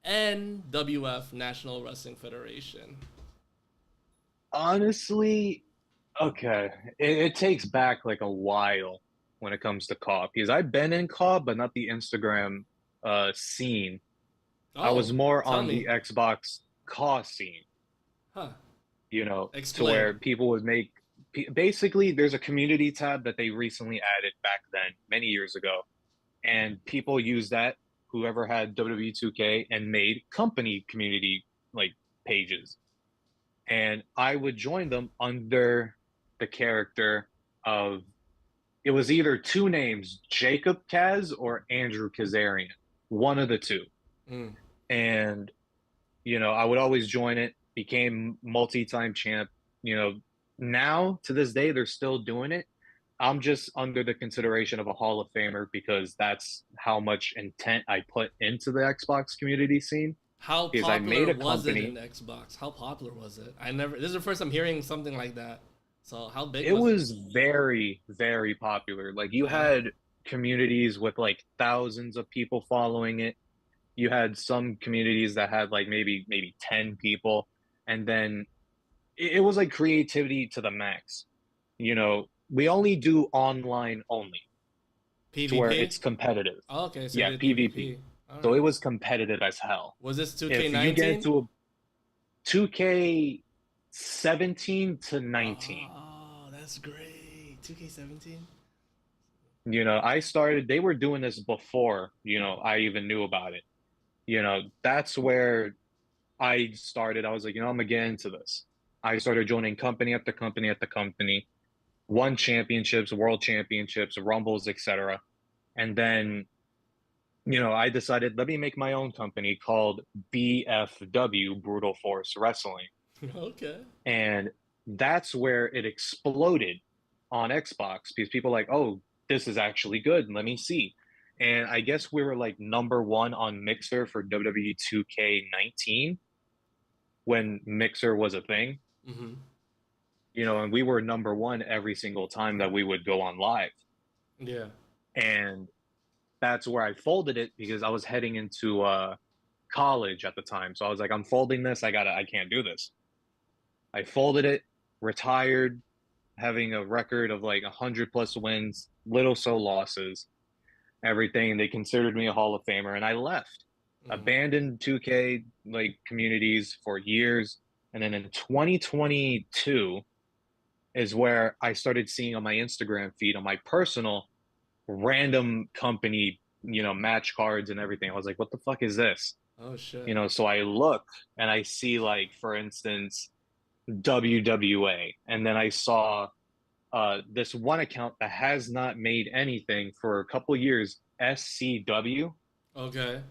NWF, National Wrestling Federation? Honestly, okay. It takes back like a while when it comes to Cobb because I've been in Cobb, but not the Instagram scene. I was more on the Xbox CAW scene. Huh. You know, Explain. To where people would make basically there's a community tab that they recently added back then, many years ago. And people use that, whoever had WWE2K, and made company community like pages. And I would join them under the character of, it was either two names, Jacob Kaz or Andrew Kazarian, one of the two. And, you know, I would always join it, became multi-time champ. You know, now to this day, they're still doing it. I'm just under the consideration of a Hall of Famer because that's how much intent I put into the Xbox community scene. How popular was it in Xbox? How popular was it? This is the first I'm hearing something like that. So how big was it? It was very, very popular. Like you had communities with like thousands of people following it. You had some communities that had like maybe 10 people. And then it was like creativity to the max. You know, we only do online only. PvP? To where it's competitive. Oh, okay. So yeah, PvP. Right. So it was competitive as hell. Was this 2K19? If you get into a 2K17 to 19. Oh, that's great. 2K17. I started, they were doing this before, I even knew about it. That's where I started. I was like, I'm gonna get into this. I started joining company after company after company, won championships, world championships, rumbles, etc. And then, I decided, let me make my own company called BFW, Brutal Force Wrestling. Okay. And that's where it exploded on Xbox because people were like, oh, this is actually good. Let me see. And I guess we were like number one on Mixer for WWE2K19 when Mixer was a thing, Mm-hmm. and we were number one every single time that we would go on live. Yeah. And that's where I folded it because I was heading into college at the time. So I was like, I'm folding this. I can't do this. I folded it, retired, having a record of like 100 plus wins, little so losses, everything. They considered me a Hall of Famer, and I left, Mm-hmm. abandoned 2K like communities for years, and then in 2022 is where I started seeing on my Instagram feed on my personal random company, match cards and everything. I was like, what the fuck is this? Oh shit. So I look and I see like, for instance, WWA, and then I saw this one account that has not made anything for a couple years, SCW, Okay.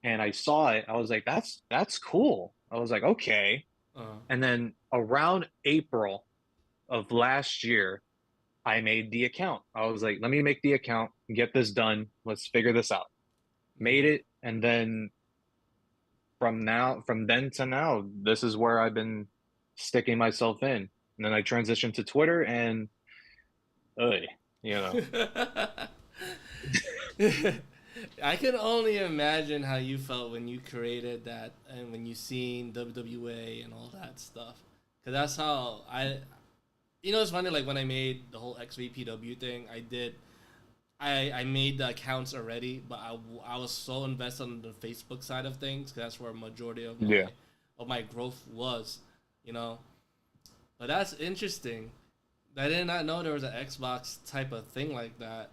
and I saw it. I was like, that's cool. I was like, okay. Uh. And then around April of last year, I made the account. I was like, let me make the account, get this done. Let's figure this out. Made Mm-hmm. it, and then from then to now, this is where I've been sticking myself in. And then I transitioned to Twitter, and uh, you know, I can only imagine how you felt when you created that and when you seen WWA and all that stuff. Cause that's how it's funny. Like when I made the whole XVPW thing, I made the accounts already, but I was so invested on the Facebook side of things because that's where a majority of my yeah, growth was, you know. But that's interesting. I did not know there was an Xbox type of thing like that.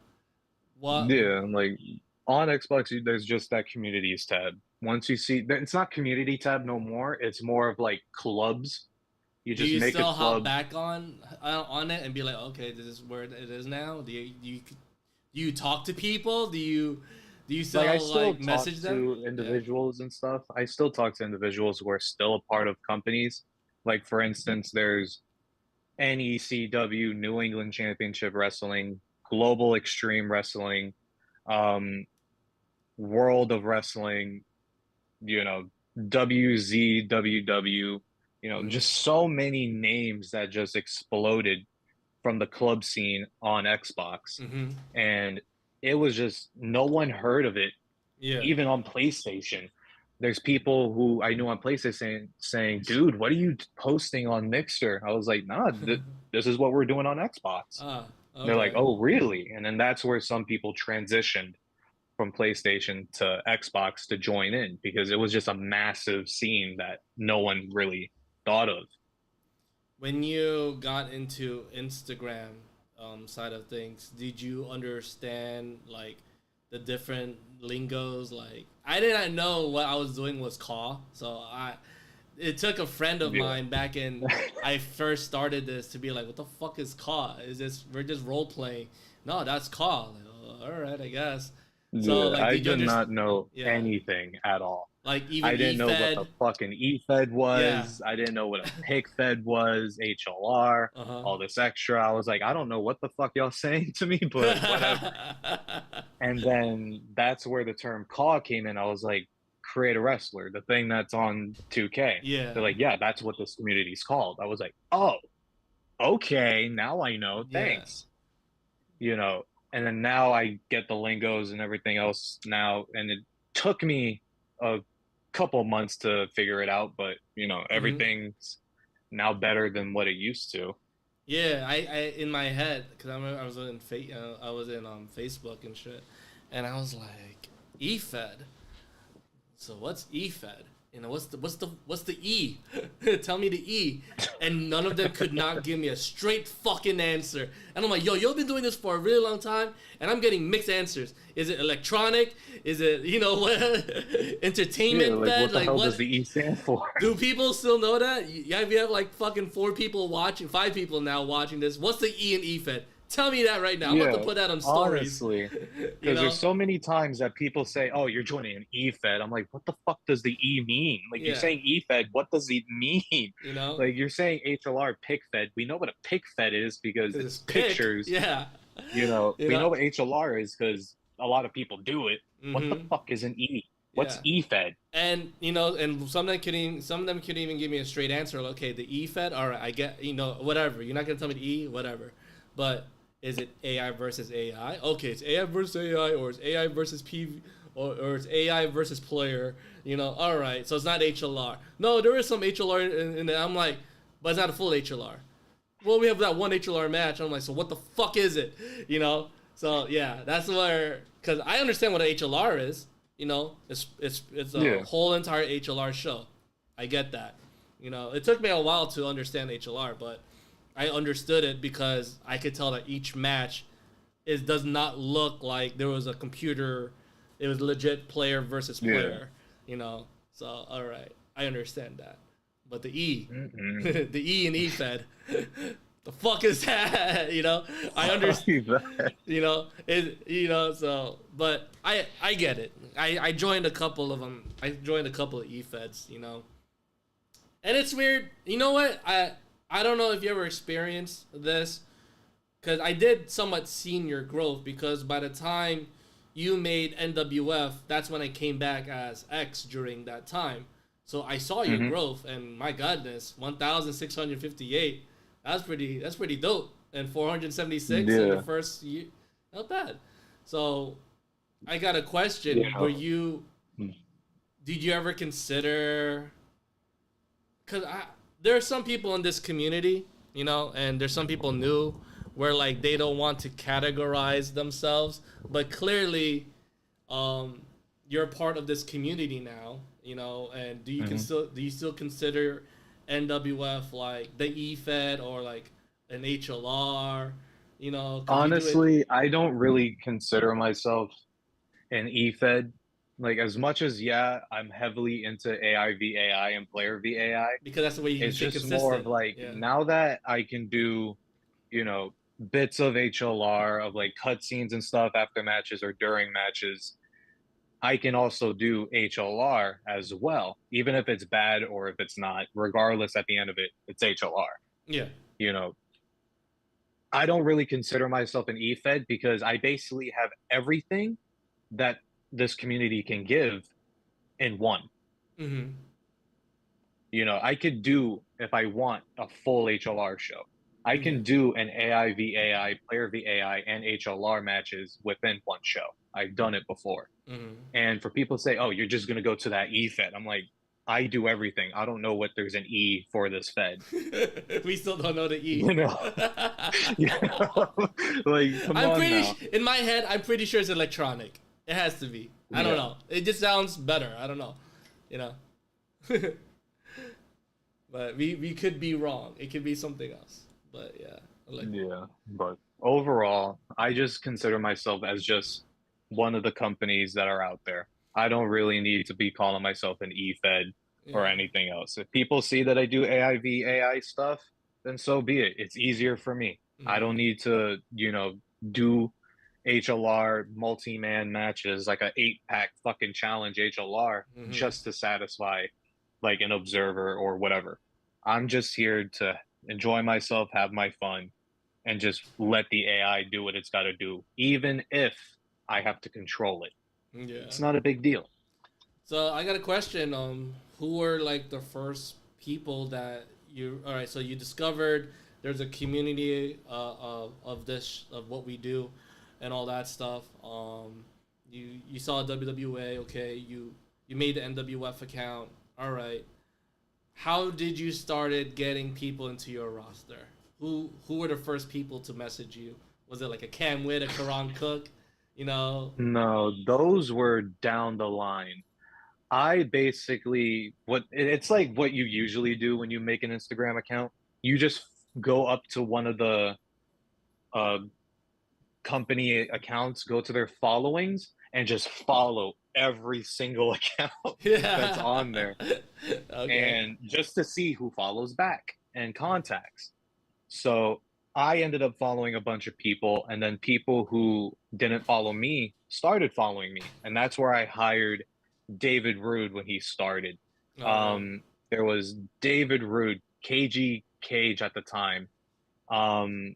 What? yeah. And like on Xbox, there's just that communities tab. Once you see, it's not community tab no more. It's more of like clubs. You Do just you make a still hop club. back on it and be like, okay, this is where it is now? Do you talk to people? Do you Like I still still like talk message them? to Yeah. individuals and stuff. I still talk to individuals who are still a part of companies. Like for instance, there's NECW, New England Championship Wrestling, Global Extreme Wrestling, um, World of Wrestling, WZWW, Mm-hmm. just so many names that just exploded from the club scene on Xbox. Mm-hmm. And it was just no one heard of it, Yeah. even on PlayStation. There's people who I knew on PlayStation saying, dude, what are you posting on Mixer? I was like, nah, this is what we're doing on Xbox. Ah. And they're like, Okay. oh, really? And then that's where some people transitioned from PlayStation to Xbox to join in because it was just a massive scene that no one really thought of. When you got into Instagram side of things, did you understand like the different lingos? Like I did not know what I was doing was caw, so it took a friend of Yeah. mine back in I first started this to be like, what the fuck is caw? Is this we're just role playing? No, that's caw. Like, oh, all right, I guess. So Yeah, like, I did you did understand? not know Yeah, anything at all. like even I didn't know what the eFed. fucking eFed Yeah. was. I didn't know what a pick fed was, HLR, Uh all this extra. I was like, I don't know what the fuck y'all saying to me, but whatever. huh. And then that's where the term CAW came in. I was like, create a wrestler, the thing that's on 2K. Yeah. They're like, yeah, that's what this community is called. I was like, oh, okay, now I know. Yeah. Thanks. You know, and then now I get the lingos and everything else now. And it took me a couple months to figure it out, but Mm-hmm. everything's now better than what it used to. Yeah, I in my head because I remember I was in Facebook and shit, and I was like, eFed. So what's eFed? you know, what's the E? Tell me the E. And none of them could not give me a straight fucking answer. And I'm like, yo, you've been doing this for a really long time, and I'm getting mixed answers. Is it electronic? Is it, you know, what? Entertainment like fed? what the Like hell what? does the E stand for? Do people still know that? Yeah, if you have like fucking 4 people watching, 5 people now watching this, what's the E in EFED? Tell me that right now. I'm about to put that on stories. Honestly, because there's so many times that people say, "Oh, you're joining an EFED." I'm like, "What the fuck does the E mean?" Like you're saying EFED, what does it mean? You know, like you're saying HLR pic fed. We know what a pic fed is because it's pictures. Yeah. You know, we know what HLR is because a lot of people do it. What the fuck is an E? What's EFED? And you know, and some of them could even give me a straight answer. Like, okay, the EFED. All right, I get. You know, whatever. You're not gonna tell me the E, whatever. But is it AI versus AI? Okay, it's AI versus AI, or it's AI versus PV, or it's AI versus player. You know, all right. So it's not HLR. No, there is some HLR in there. I'm like, but it's not a full HLR. Well, we have that one HLR match. I'm like, so what the fuck is it? You know. So yeah, that's where, because I understand what an HLR is. You know, it's a whole entire HLR show. I get that. You know, it took me a while to understand HLR, but I understood it because I could tell that each match does not look like there was a computer. It was legit player versus player. You know, so all right, I understand that. But the E, the E in EFED, the fuck is that? You know, I understand. You know, so, but I get it. I joined a couple of them. I joined a couple of EFEDs, you know. And it's weird. You know what? I don't know if you ever experienced this, because I did somewhat seen your growth, because by the time you made NWF, that's when I came back as X during that time. So I saw your growth, and my goodness, 1,658. That's pretty dope. And 476 in the first year, not bad. So I got a question. Did you ever consider? Because there are some people in this community, you know, and there's some people new where like they don't want to categorize themselves, but clearly, you're part of this community now, you know. And do you still consider NWF like the EFED or like an HLR? You know, honestly, I don't really consider myself an EFED. Like as much as I'm heavily into AI v AI and player v AI, because that's the way you it's stay just consistent. more of like now that I can do, you know, bits of HLR of like cutscenes and stuff after matches or during matches, I can also do HLR as well, even if it's bad or if it's not. Regardless, at the end of it, it's HLR. Yeah, you know, I don't really consider myself an EFED because I basically have everything that this community can give in one. You know, I could do, if I want, a full HLR show. I can do an AI v AI, player v AI, and HLR matches within one show. I've done it before. And for people to say, oh, you're just going to go to that EFED, I'm like, I do everything. I don't know what there's an E for this Fed. We still don't know the E. You know? Like, come on now. In my head, I'm pretty sure it's electronic. It has to be. I don't know. It just sounds better. I don't know. You know? But we could be wrong. It could be something else. But yeah. But overall, I just consider myself as just one of the companies that are out there. I don't really need to be calling myself an EFED or anything else. If people see that I do AI v AI stuff, then so be it. It's easier for me. I don't need to, you know, do HLR multi-man matches like a 8-pack fucking challenge HLR just to satisfy like an observer or whatever. I'm just here to enjoy myself, have my fun, and just let the AI do what it's got to do, even if I have to control it. Yeah. It's not a big deal. So I got a question. Who were like the first people that so you discovered there's a community of what we do and all that stuff. You saw WWA, okay, you made the NWF account. All right. How did you started getting people into your roster? Who were the first people to message you? Was it like a Cam Witt, a Karan Cook? You know? No, those were down the line. I basically it's like what you usually do when you make an Instagram account. You just go up to one of the uh, company accounts, go to their followings, and just follow every single account that's Yeah. on there, Okay. and just to see who follows back and contacts. So I ended up following a bunch of people, and then people who didn't follow me started following me, and that's where I hired David Rude when he started. Oh, word. There was David Rude, KG Cage at the time, um,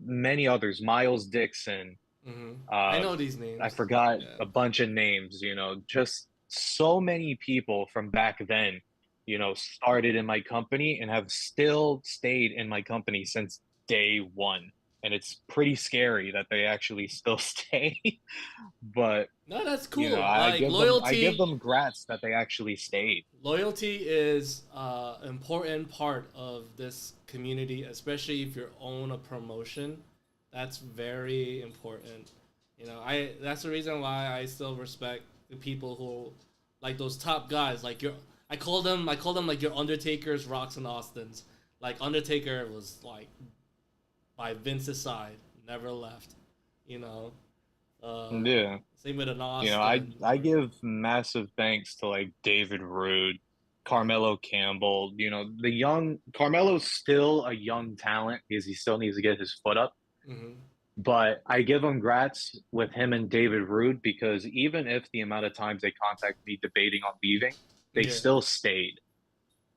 many others, Miles Dixon. I Uh, know these I names. forgot Yeah. a bunch of names, just so many people from back then, started in my company and have still stayed in my company since day one. And it's pretty scary that they actually still stay. But, No, that's cool. I Like give them grats that they actually stayed. loyalty is an important part of this community, especially if you own a promotion. That's very important. I that's the reason why I still respect the people who like those top guys. Like your I call them like your Undertakers, Rocks, and Austins. Like Undertaker was like by Vince's side, never left. You know, uh, Yeah. same with an I Austin. I give massive thanks to like David Rude, Carmelo Campbell. The young Carmelo's still a young talent because he still needs to get his foot up. Mm-hmm. But I give him grats with him and David Rude because even if the amount of times they contact me debating on leaving, they Yeah, still stayed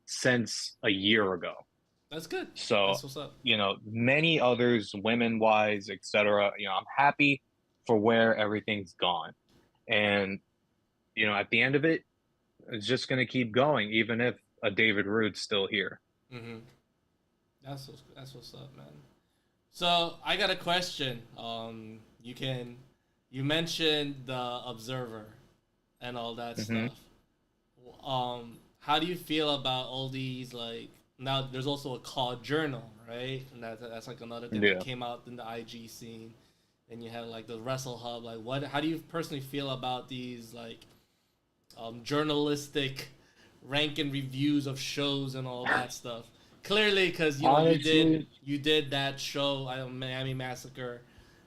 since a year ago. that's good. So, That's what's up. many others, women wise, etc. I'm happy for where everything's gone. And, at the end of it, it's just going to keep going, even if a David Rude's still here. Mm-hmm. That's what's up, man. So I got a question. You mentioned the observer and all that Hmm. stuff. How do you feel about all these like now? There's also a call journal, right? And that's like another thing that Yeah. came out in the IG scene. And you have like the Wrestle Hub. Like, what? How do you personally feel about these like journalistic rank and reviews of shows and all that stuff? Clearly, because you did Honestly, that show, Miami Massacre,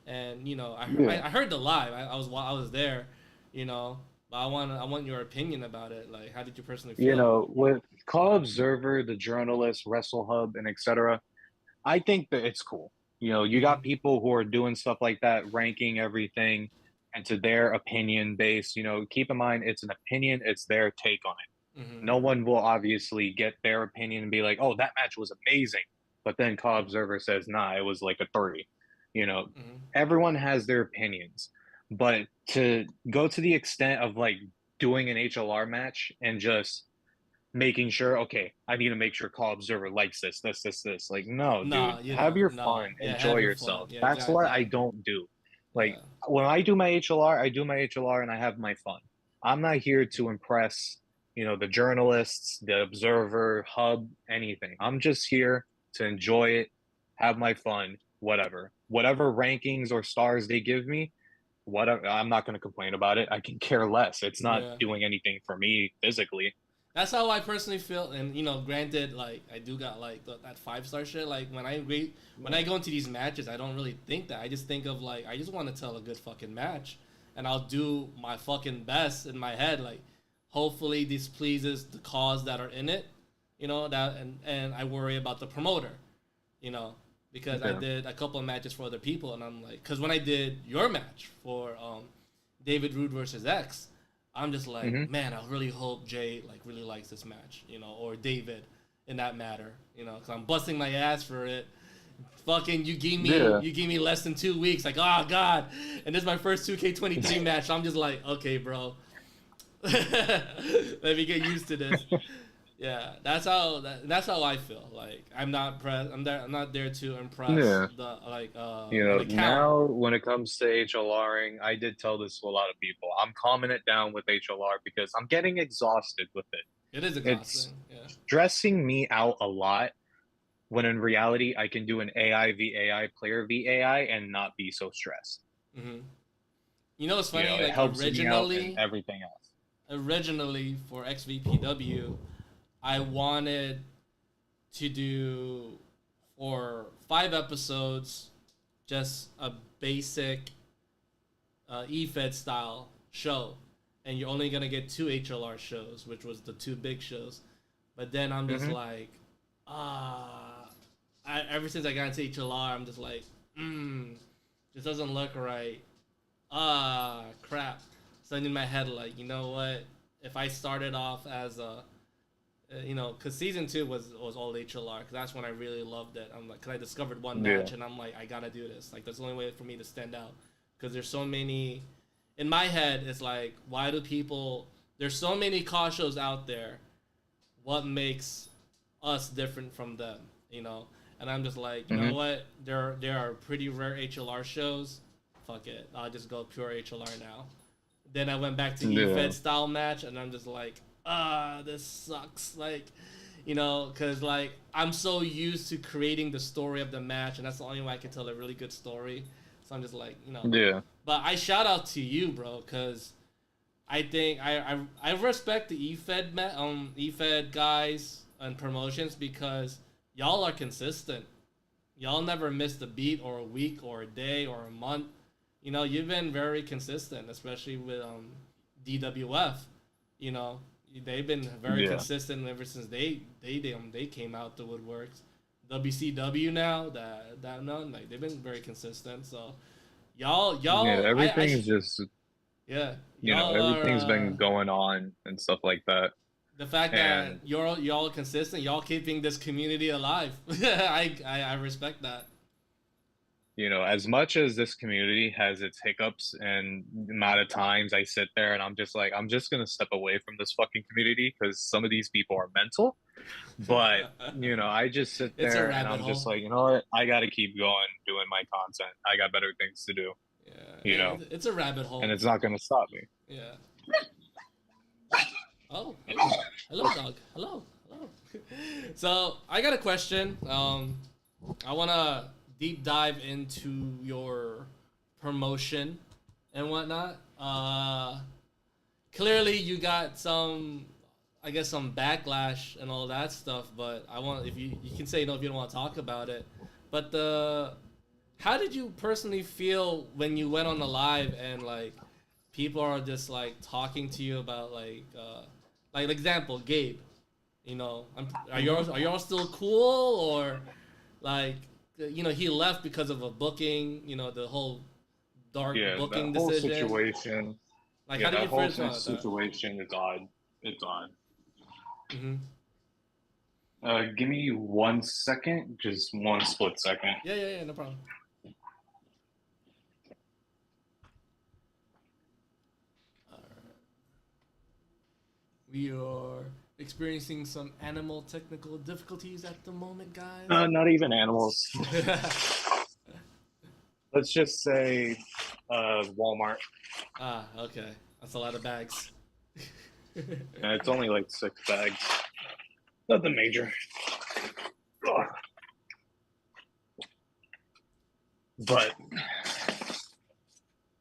and yeah. I heard the live. I was there, you know. But I want your opinion about it. Like, how did you personally feel? With Call Observer, the journalist, Wrestle Hub, and etc., I think that it's cool. You Mm-hmm. got people who are doing stuff like that, ranking everything and to their opinion base. Keep in mind it's an opinion, it's their take on it. Mm-hmm. No one will obviously get their opinion and be like, "Oh, that match was amazing," but then Call Observer says, "Nah, it was like a 3." You know, Mm-hmm. Everyone has their opinions, but to go to the extent of like doing an HLR match and just making sure, okay, I need to make sure Call Observer likes this. Like, no, Nah, dude, have your nah. fun, Yeah, enjoy have your fun. yourself. Yeah, That's what I exactly. don't do. Like, Yeah. when I do my HLR, I do my HLR and I have my fun. I'm not here to impress, the journalists, the Observer, Hub, anything. I'm just here to enjoy it, have my fun, whatever. Whatever rankings or stars they give me, whatever, I'm not going to complain about it. I can care less. It's not Yeah. doing anything for me physically. That's how I personally feel. And granted, like I do got like that 5-star shit. Like when I go into these matches, I don't really think that. I just think of like I just want to tell a good fucking match, and I'll do my fucking best in my head. Like hopefully this pleases the cause that are in it. And I worry about the promoter. You know, because I Yeah. did a couple of matches for other people, and I'm like, because when I did your match for David Rude versus X, I'm just like, Hmm. man, I really hope Jay like really likes this match, or David in that matter, because I'm busting my ass for it. Fucking, Yeah. you gave me less than 2 weeks, like, oh god, and this is my first 2K23 match. I'm just like, okay, bro, let me get used to this. Yeah, that's how I feel. Like I'm not there to impress Yeah. the like an account. Now when it comes to HLRing, I did tell this to a lot of people. I'm calming it down with HLR because I'm getting exhausted with it. It is It's exhausting. Yeah. stressing me out a lot when in reality I can do an AI v AI, player v AI, and not be so stressed. hmm You know what's funny? It Like helps me out and originally, everything else. originally for XVPW, I wanted to do for 5 episodes just a basic EFED style show, and you're only gonna get 2 HLR shows, which was the 2 big shows. But then I'm just like, ever since I got into HLR, I'm just like, this doesn't look right. Crap. So in my head, like, you know what? If I started off as a, because season 2 was all HLR, because that's when I really loved it. I'm like, because I discovered one match, and I'm like, I gotta do this. Like, that's the only way for me to stand out. Because there's so many, in my head, it's like, why do people, there's so many car shows out there. What makes us different from them, And I'm just like, you know what? There are pretty rare HLR shows. Fuck it. I'll just go pure HLR now. Then I went back to EFED style match, and I'm just like, this sucks. Like, because, like, I'm so used to creating the story of the match, and that's the only way I can tell a really good story. So I'm just like, Yeah. But I shout out to you, bro, because I think I respect the EFED guys and promotions, because y'all are consistent. Y'all never missed a beat or a week or a day or a month. You've been very consistent, especially with DWF. They've been very consistent ever since they came out the woodworks. WCW now like they've been very consistent. So y'all everything's just everything's been going on and stuff like that. The fact that y'all consistent, y'all keeping this community alive. I respect that. As much as this community has its hiccups and the amount of times I sit there and I'm just like, I'm just going to step away from this fucking community because some of these people are mental. But, I just sit there and I'm just like, you know what? I got to keep going doing my content. I got better things to do. Yeah. It's a rabbit hole. And it's not going to stop me. Yeah. Oh, hello. Hello, dog. Hello. So, I got a question. I want to deep dive into your promotion and whatnot. Clearly you got some backlash and all that stuff, but I want, if you can say no if you don't want to talk about it, but how did you personally feel when you went on the live and like people are just like talking to you about like example, Gabe, are y'all still cool, or like, he left because of a booking, the whole dark booking the whole decision. Situation. Like, how do you feel about that situation? Is odd. It's odd. Mm-hmm. Give me 1 second, just 1 split second. Yeah, no problem. All right. We are experiencing some animal technical difficulties at the moment, guys. Not even animals. Let's just say Walmart. Okay. That's a lot of bags. It's only like 6 bags. Nothing major. Ugh. But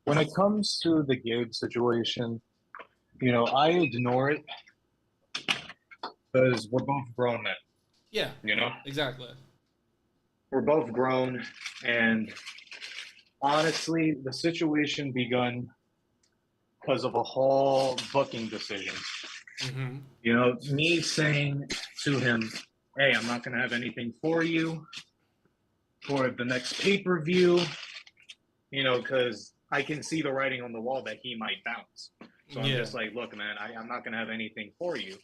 when it comes to the Gabe situation, I ignore it because we're both grown men. Yeah. Exactly. We're both grown, and honestly, the situation begun because of a whole booking decision. Mm-hmm. Me saying to him, hey, I'm not going to have anything for you for the next pay-per-view, because I can see the writing on the wall that he might bounce. So I'm just like, look, man, I'm not going to have anything for you,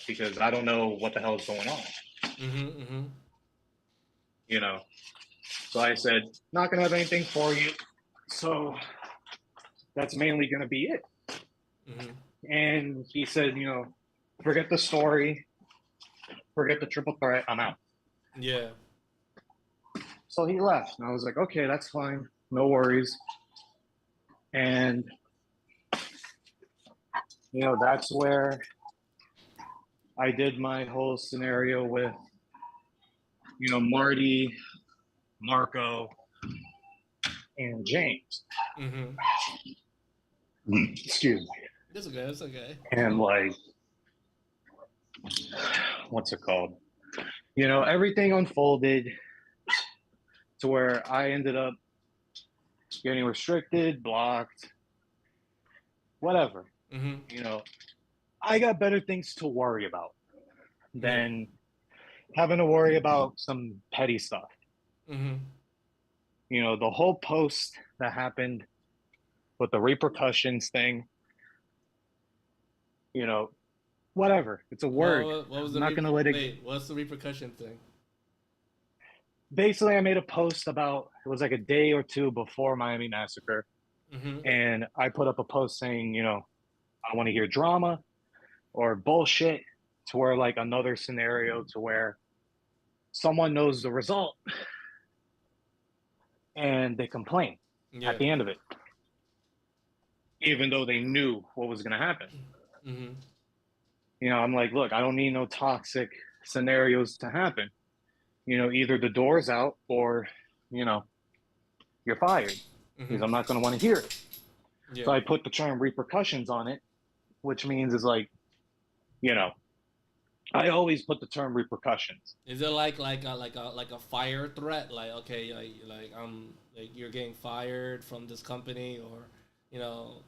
because I don't know what the hell is going on. So I said, not going to have anything for you. So that's mainly going to be it. And he said, forget the story, forget the triple threat, I'm out. Yeah. So he left, and I was like, okay, that's fine, no worries. And, that's where I did my whole scenario with, Marty, Marco, and James. Excuse me. It's okay. It's okay. And like, what's it called? You know, everything unfolded to where I ended up getting restricted, blocked, whatever. Mm-hmm. You know, I got better things to worry about Yeah. than having to worry about some petty stuff. Mm-hmm. You know, the whole post that happened with the repercussions thing, you know, whatever. It's a word. What was I'm the not going to let it. wait? What's the repercussion thing? Basically, I made a post about it was like a day or two before Miami Massacre. Mm-hmm. And I put up a post saying, you know, I want to hear drama or bullshit to where like another scenario to where someone knows the result and they complain Yeah. at the end of it, even though they knew what was going to happen. Mm-hmm. You know, I'm like, look, I don't need no toxic scenarios to happen. You know, either the door's out or, you know, you're fired because Mm-hmm. I'm not going to want to hear it. Yeah. So I put the term repercussions on it, which means is like, you know, I always put the term repercussions. Is it like a fire threat? Like okay, like you're getting fired from this company, or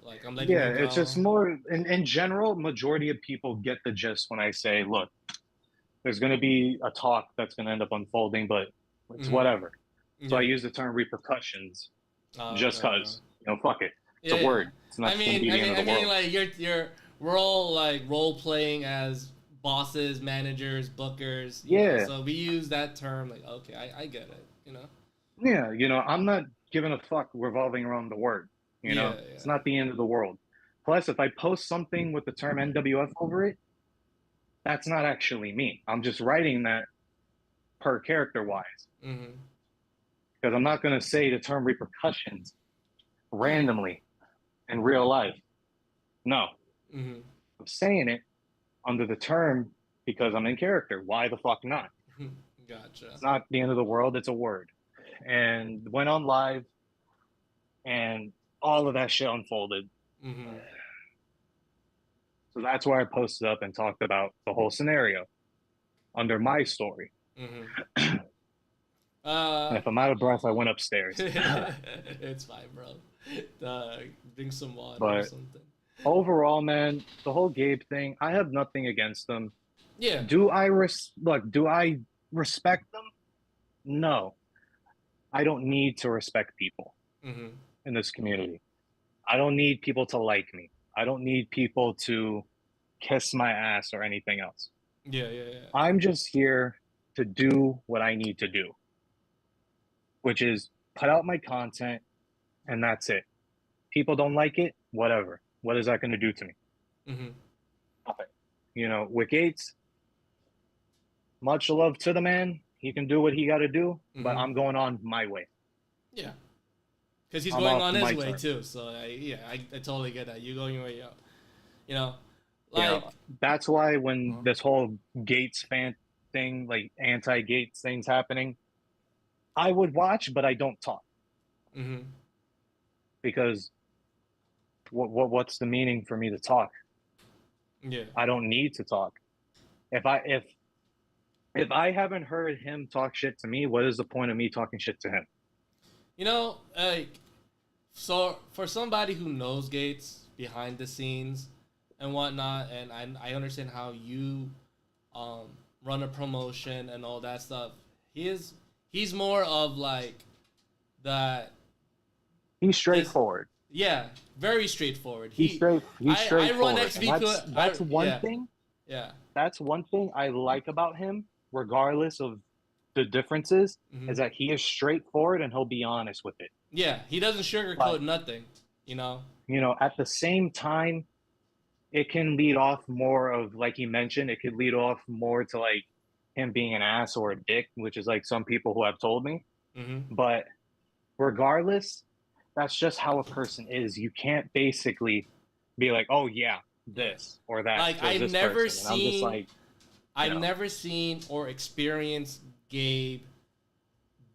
like I'm letting Yeah, you it's go. just more in general, majority of people get the gist when I say, look, there's going to be a talk that's going to end up unfolding, but it's Mm-hmm. whatever. So I Yeah. use the term repercussions Okay. just Okay. because, you know, fuck it. It's Yeah. a Yeah. word. It's not going to be the end of I the mean, world. like we're all like role playing as bosses, managers, bookers. Yeah. So we use that term. Like okay, I get it. Yeah. You know, I'm not giving a fuck revolving around the word. You Yeah. know, it's Yeah. not the end of the world. Plus, if I post something with the term NWF over it, that's not actually me. I'm just writing that per character wise Mm-hmm. because I'm not going to say the term repercussions randomly in real life. No, Mm-hmm. I'm saying it under the term because I'm in character. Why the fuck not? Gotcha. It's not the end of the world. It's a word. And went on live and all of that shit unfolded. Mm-hmm. So that's where I posted up and talked about the whole scenario under my story. Mm-hmm. And if I'm out of breath, I went upstairs. It's fine, bro. Drink some water or But something. overall, man, the whole Gabe thing, I have nothing against them. Yeah. Do I respect them? No. I don't need to respect people Mm-hmm. in this community. I don't need people to like me. I don't need people to kiss my ass or anything else. Yeah, yeah, yeah. I'm just here to do what I need to do, which is put out my content and that's it. People don't like it, whatever. What is that going to do to me? Mm-hmm. Nothing. You know, with Gates, much love to the man. He can do what he got to do, but Mm-hmm. I'm going on my way. Yeah. Because he's I'm going off on my his way terms. too. So I totally get that. You going your way out. You know, You like know, that's why when this whole Gates fan thing, like anti-Gates things happening, I would watch, but I don't talk mm-hmm. because what's the meaning for me to talk? Yeah. I don't need to talk. If I haven't heard him talk shit to me, what is the point of me talking shit to him? Like so for somebody who knows Gates behind the scenes and whatnot, and I understand how you run a promotion and all that stuff. He's more of like that. He's straightforward. Yeah, very straightforward. He's straightforward. I run And that's one yeah, thing. Yeah. That's one thing I like about him, regardless of the differences, Mm-hmm. is that he is straightforward and he'll be honest with it. Yeah, he doesn't sugarcoat nothing, You know, at the same time, it can lead off more of, like he mentioned, it could lead off more to like him being an ass or a dick, which is like some people who have told me. Mm-hmm. But regardless, that's just how a person is. You can't basically be like, oh yeah, this or that. Like I've never seen, I'm just like, I've never seen or experienced Gabe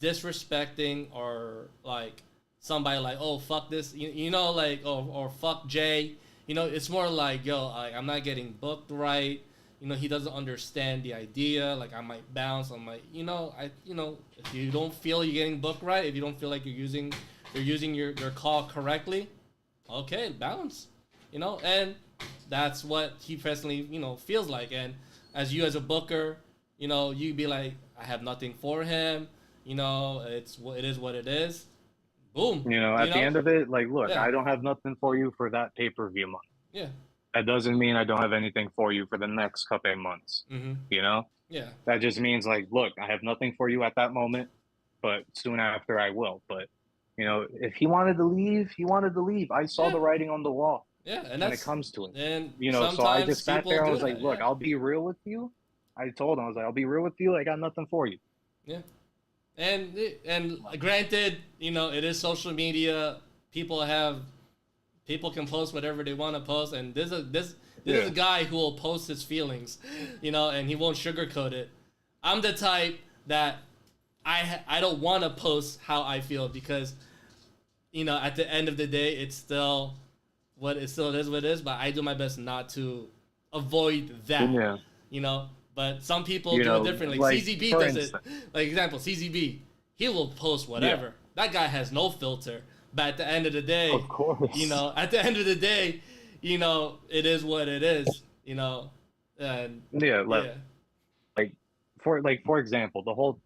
disrespecting or like somebody like, oh fuck this, like or fuck Jay, it's more like, yo, I'm not getting booked right. He doesn't understand the idea. Like, I might bounce. I might, if you don't feel you're getting booked right, if you don't feel like you're using your call correctly, okay, bounce. And that's what he personally, feels like. And as a booker, you'd be like, I have nothing for him. It is what it is. Boom. At the end of it, like, look, Yeah. I don't have nothing for you for that pay-per-view month. Yeah. That doesn't mean I don't have anything for you for the next couple of months. Mm-hmm. Yeah. That just means, like, look, I have nothing for you at that moment, but soon after I will. But, if he wanted to leave, he wanted to leave. I saw the writing on the wall. Yeah, and when it comes to it. And so I just sat there. I was like, look, yeah. I'll be real with you. I told him, I was like, I'll be real with you. I got nothing for you. Yeah. And granted, it is social media. People can post whatever they want to post, and this is a guy who will post his feelings, and he won't sugarcoat it. I'm the type that I don't want to post how I feel because, at the end of the day, it's still what it is. But I do my best not to avoid that. Yeah. But some people do it differently. Like CZB does it. Like example, CZB, he will post whatever. Yeah. That guy has no filter. But at the end of the day, of course, at the end of the day, it is what it is. And for example, the whole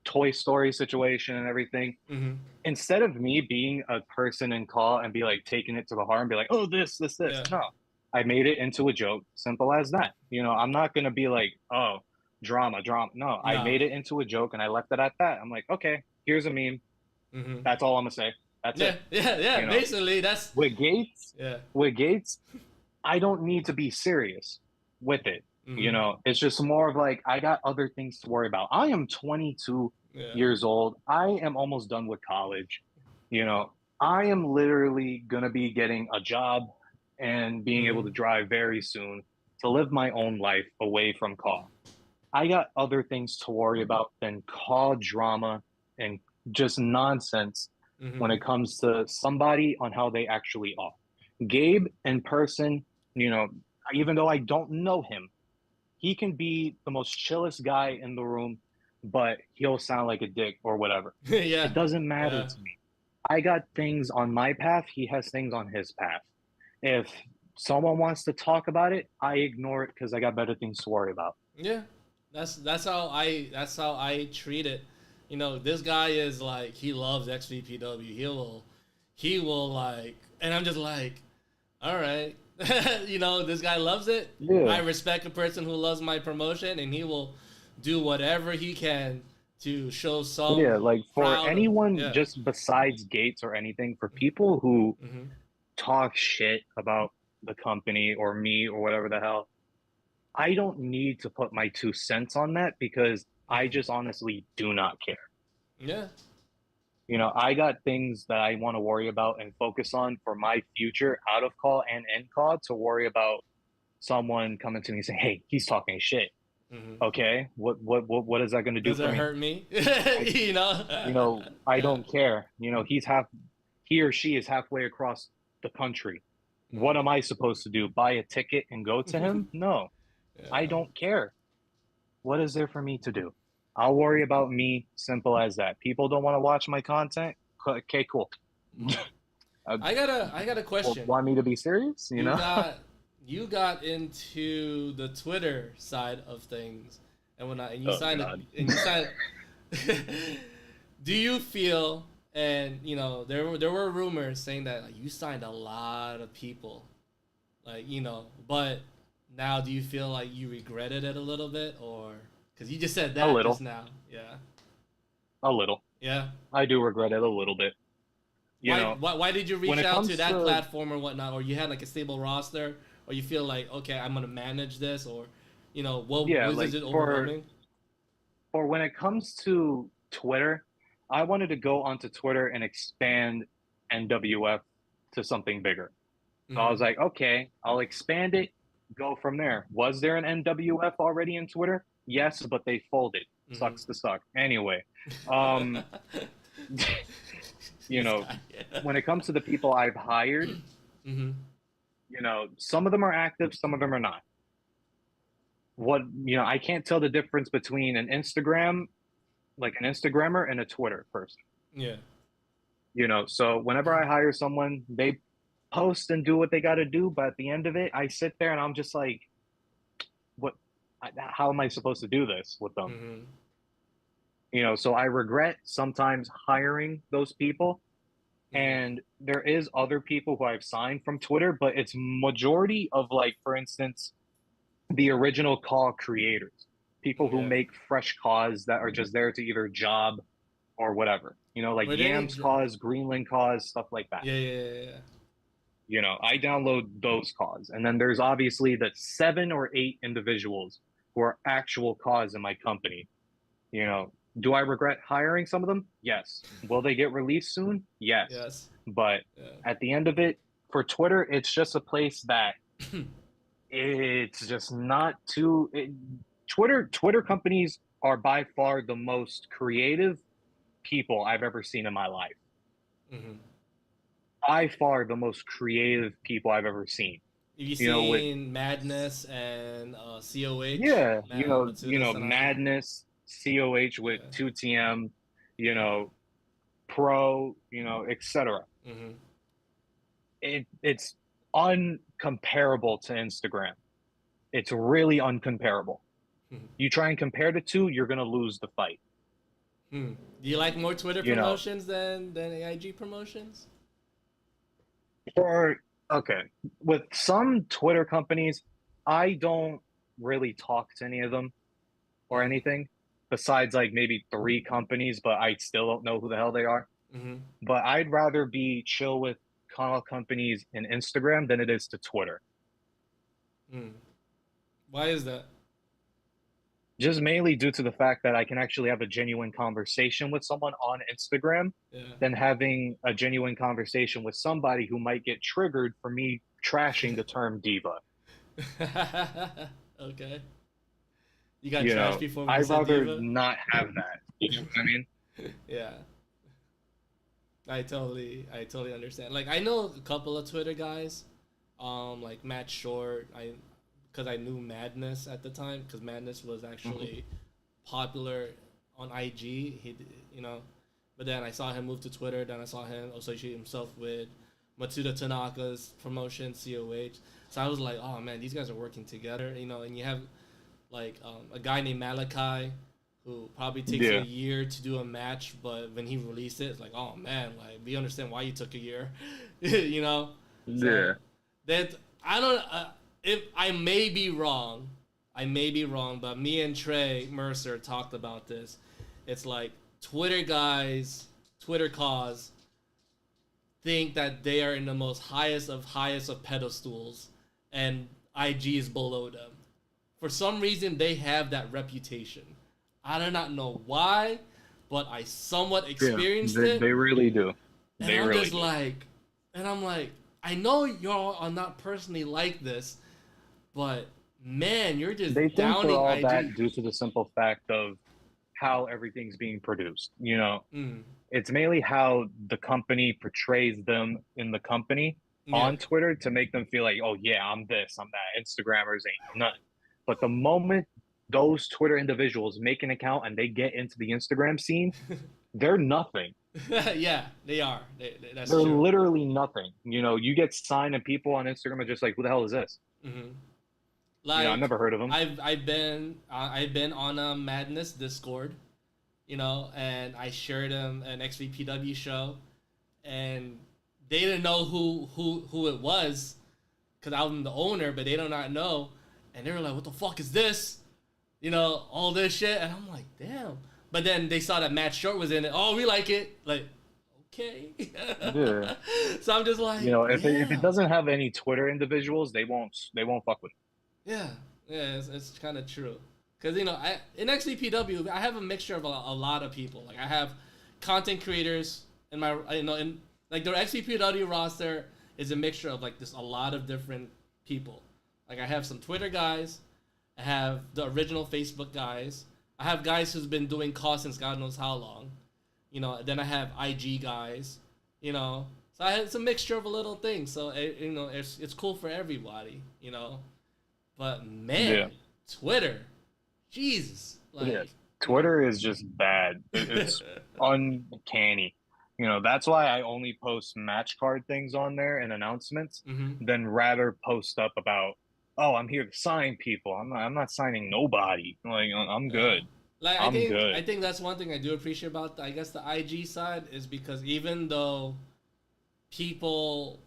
Toy Story situation and everything. Mm-hmm. Instead of me being a person in call and be like taking it to the heart and be like, oh, this. Yeah. No. I made it into a joke. Simple as that. I'm not going to be like, oh, drama. No, I made it into a joke and I left it at that. I'm like, okay, here's a meme. Mm-hmm. That's all I'm going to say. That's it. Yeah. Basically, that's... With Gates, I don't need to be serious with it. Mm-hmm. It's just more of like, I got other things to worry about. I am 22 years old. I am almost done with college. I am literally going to be getting a job and being able to drive very soon to live my own life away from call. I got other things to worry about than call drama and just nonsense when it comes to somebody on how they actually are. Gabe in person, even though I don't know him, he can be the most chillest guy in the room, but he'll sound like a dick or whatever. Yeah. It doesn't matter to me. I got things on my path. He has things on his path. If someone wants to talk about it, I ignore it because I got better things to worry about. Yeah, that's how I treat it. This guy is like, he loves XVPW. He will like, and I'm just like, all right, this guy loves it. Yeah. I respect a person who loves my promotion, and he will do whatever he can to show some. Yeah, like for anyone just besides Gates or anything, for people who talk shit about the company or me or whatever the hell, I don't need to put my 2 cents on that because I just honestly do not care. Yeah. I got things that I want to worry about and focus on for my future out of call and in call to worry about someone coming to me and saying, hey, he's talking shit. Okay, what is that going to do for me? Does it hurt me? I don't care. He or she is halfway across the country. What am I supposed to do? Buy a ticket and go to him? No, I don't care. What is there for me to do? I'll worry about me. Simple as that. People don't want to watch my content. Okay, cool. I got a question. Want me to be serious? You got into the Twitter side of things and whatnot, and you signed. Do you feel? And there were rumors saying that you signed a lot of people, but now do you feel like you regretted it a little bit, or because you just said that just now? Yeah. A little. Yeah. I do regret it a little bit. Why did you reach out to that platform or whatnot, or you had like a stable roster, or you feel like, okay, I'm gonna manage this, or is it overwhelming? For when it comes to Twitter, I wanted to go onto Twitter and expand NWF to something bigger. So I was like, okay, I'll expand it, go from there. Was there an NWF already in Twitter? Yes, but they folded. Sucks to suck. Anyway, when it comes to the people I've hired, You know, some of them are active, some of them are not. What, you know, I can't tell the difference between an Instagram, like an Instagrammer, and a Twitter person. Yeah. You know, so whenever I hire someone, they post and do what they got to do, but at the end of it, I sit there and I'm just like, what? How am I supposed to do this with them? Mm-hmm. You know, so I regret sometimes hiring those people. Mm-hmm. And there is other people who I've signed from Twitter, but it's majority of, like, for instance, the original call creators, people who Yeah. make fresh cause that are just there to either job or whatever. You know, like Were there any? Yams cause, Greenland cause, stuff like that. Yeah, yeah, yeah, yeah. You know, I download those cause. And then there's obviously the 7 or 8 individuals who are actual cause in my company. You know, do I regret hiring some of them? Yes. Will they get released soon? Yes. Yes. But Yeah. at the end of it, for Twitter, it's just a place that it's just not too. Twitter companies are by far the most creative people I've ever seen in my life. Mm-hmm. By far the most creative people I've ever seen. Have you You know, with seen Madness and COH? yeah, Matsuda Sanada? Madness, COH with Yeah. 2TM, you know, Pro, you know, etc. Mm-hmm. It's uncomparable to Instagram. It's really uncomparable. Mm-hmm. You try and compare the two, you're gonna lose the fight. Hmm. Do you like more Twitter You know, promotions than AIG promotions? or okay, with some Twitter companies, I don't really talk to any of them or Mm-hmm. anything besides like maybe 3 companies, but I still don't know who the hell they are. Mm-hmm. But I'd rather be chill with call companies in Instagram than it is to Twitter. Mm. Why is that? Just mainly due to the fact that I can actually have a genuine conversation with someone on Instagram Yeah. than having a genuine conversation with somebody who might get triggered for me trashing the term diva. Okay. You got You trashed know, before when you I'd said rather diva? not have that. You know what I mean? Yeah. I totally understand. Like I know a couple of Twitter guys, like Matt Short. Because I knew Madness at the time, because Madness was actually popular on IG. You know, but then I saw him move to Twitter. Then I saw him associate himself with Matsuda Tanaka's promotion, COH. So I was like, oh man, these guys are working together. You know, and you have like a guy named Malachi who probably takes a Yeah. year to do a match, but when he released it, it's like, oh man, like we understand why you took a year, you know. So Yeah. that I don't. If I may be wrong, but me and Trey Mercer talked about this. It's like Twitter guys, Twitter cause think that they are in the most highest of pedestals, and IG is below them. For some reason, they have that reputation. I do not know why, but I somewhat Yeah. experienced They, it, they really do. and They I'm really just do. like, I know y'all are not personally like this, but man, you're just They think they're downing all IG. that due to the simple fact of how everything's being produced. You know, Mm, it's mainly how the company portrays them in the company yeah. on Twitter to make them feel like, oh yeah, I'm this, I'm that. Instagrammers ain't nothing. But the moment those Twitter individuals make an account and they get into the Instagram scene, they're nothing. Yeah, they are. That's They're true. literally nothing. You know, you get signed and people on Instagram are just like, who the hell is this? Hmm. You know, I've Like never heard of them. I've been on a Madness Discord, you know, and I shared an XVPW show, and they didn't know who it was, because I'm the owner, but they do not know, and they were like, "What the fuck is this?" You know, all this shit, and I'm like, "Damn!" But then they saw that Matt Short was in it. Oh, we like it. Like, okay. Yeah. So I'm just like, You know, if it yeah, doesn't have any Twitter individuals, they won't fuck with yeah, yeah. It's kind of true. Because you know, in XVPW, I have a mixture of a lot of people. Like I have content creators in my, you know, in like the XVPW roster is a mixture of like just a lot of different people. Like I have some Twitter guys, I have the original Facebook guys, I have guys who's been doing calls since God knows how long. You know, then I have IG guys. You know, So it's a mixture of a little thing. So it's cool for everybody, But Yeah. man, Twitter, Jesus, Yeah. like, Twitter is just bad. It's uncanny. That's why I only post match card things on there and announcements hmm than rather post up about, oh, I'm here to sign people. I'm not signing nobody. Like, I'm yeah. good. Like I I'm think good. I think that's one thing I do appreciate about I guess the IG side is because even though people,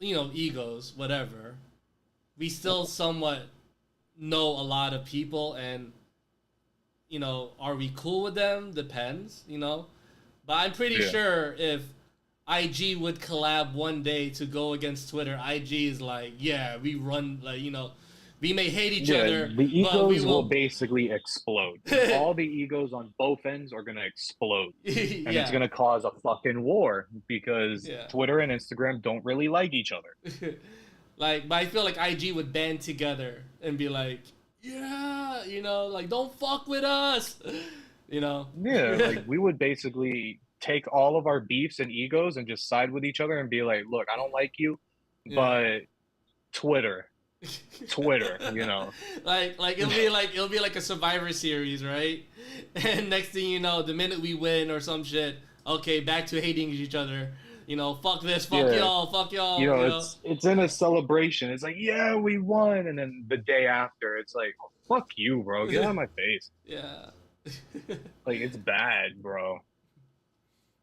egos, whatever, we still somewhat know a lot of people and are we cool with them? Depends. But I'm pretty Yeah. sure if IG would collab one day to go against Twitter, IG is like, yeah, we run, like, we may hate each Yeah, other, the but we egos will will. basically explode. All the egos on both ends are gonna explode. And it's Yeah, gonna cause a fucking war because yeah. Twitter and Instagram don't really like each other. But I feel like IG would band together and be like, yeah, like, don't fuck with us, you know. Yeah, like we would basically take all of our beefs and egos and just side with each other and be like, look, I don't like you, Yeah. but Twitter, Twitter. like it'll be like a Survivor series, right? And next thing you know, the minute we win or some shit, okay, back to hating each other. Fuck this, Yeah, fuck y'all. it's in a celebration. It's like, yeah, we won, and then the day after, it's like, oh, fuck you, bro. Get out of my face. Yeah. Like it's bad, bro.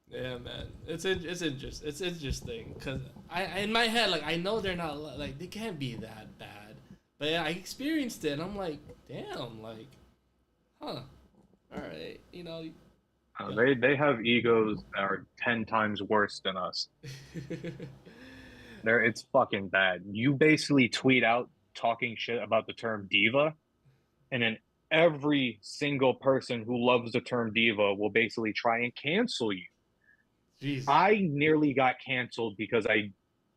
Yeah, man. It's interesting because I in my head, like, I know they're not, like, they can't be that bad, but yeah, I experienced it and I'm like, damn, like, huh, all right, yeah. They have egos that are 10 times worse than us. It's fucking bad. You basically tweet out talking shit about the term diva, and then every single person who loves the term diva will basically try and cancel you. Jeez. I nearly got canceled because I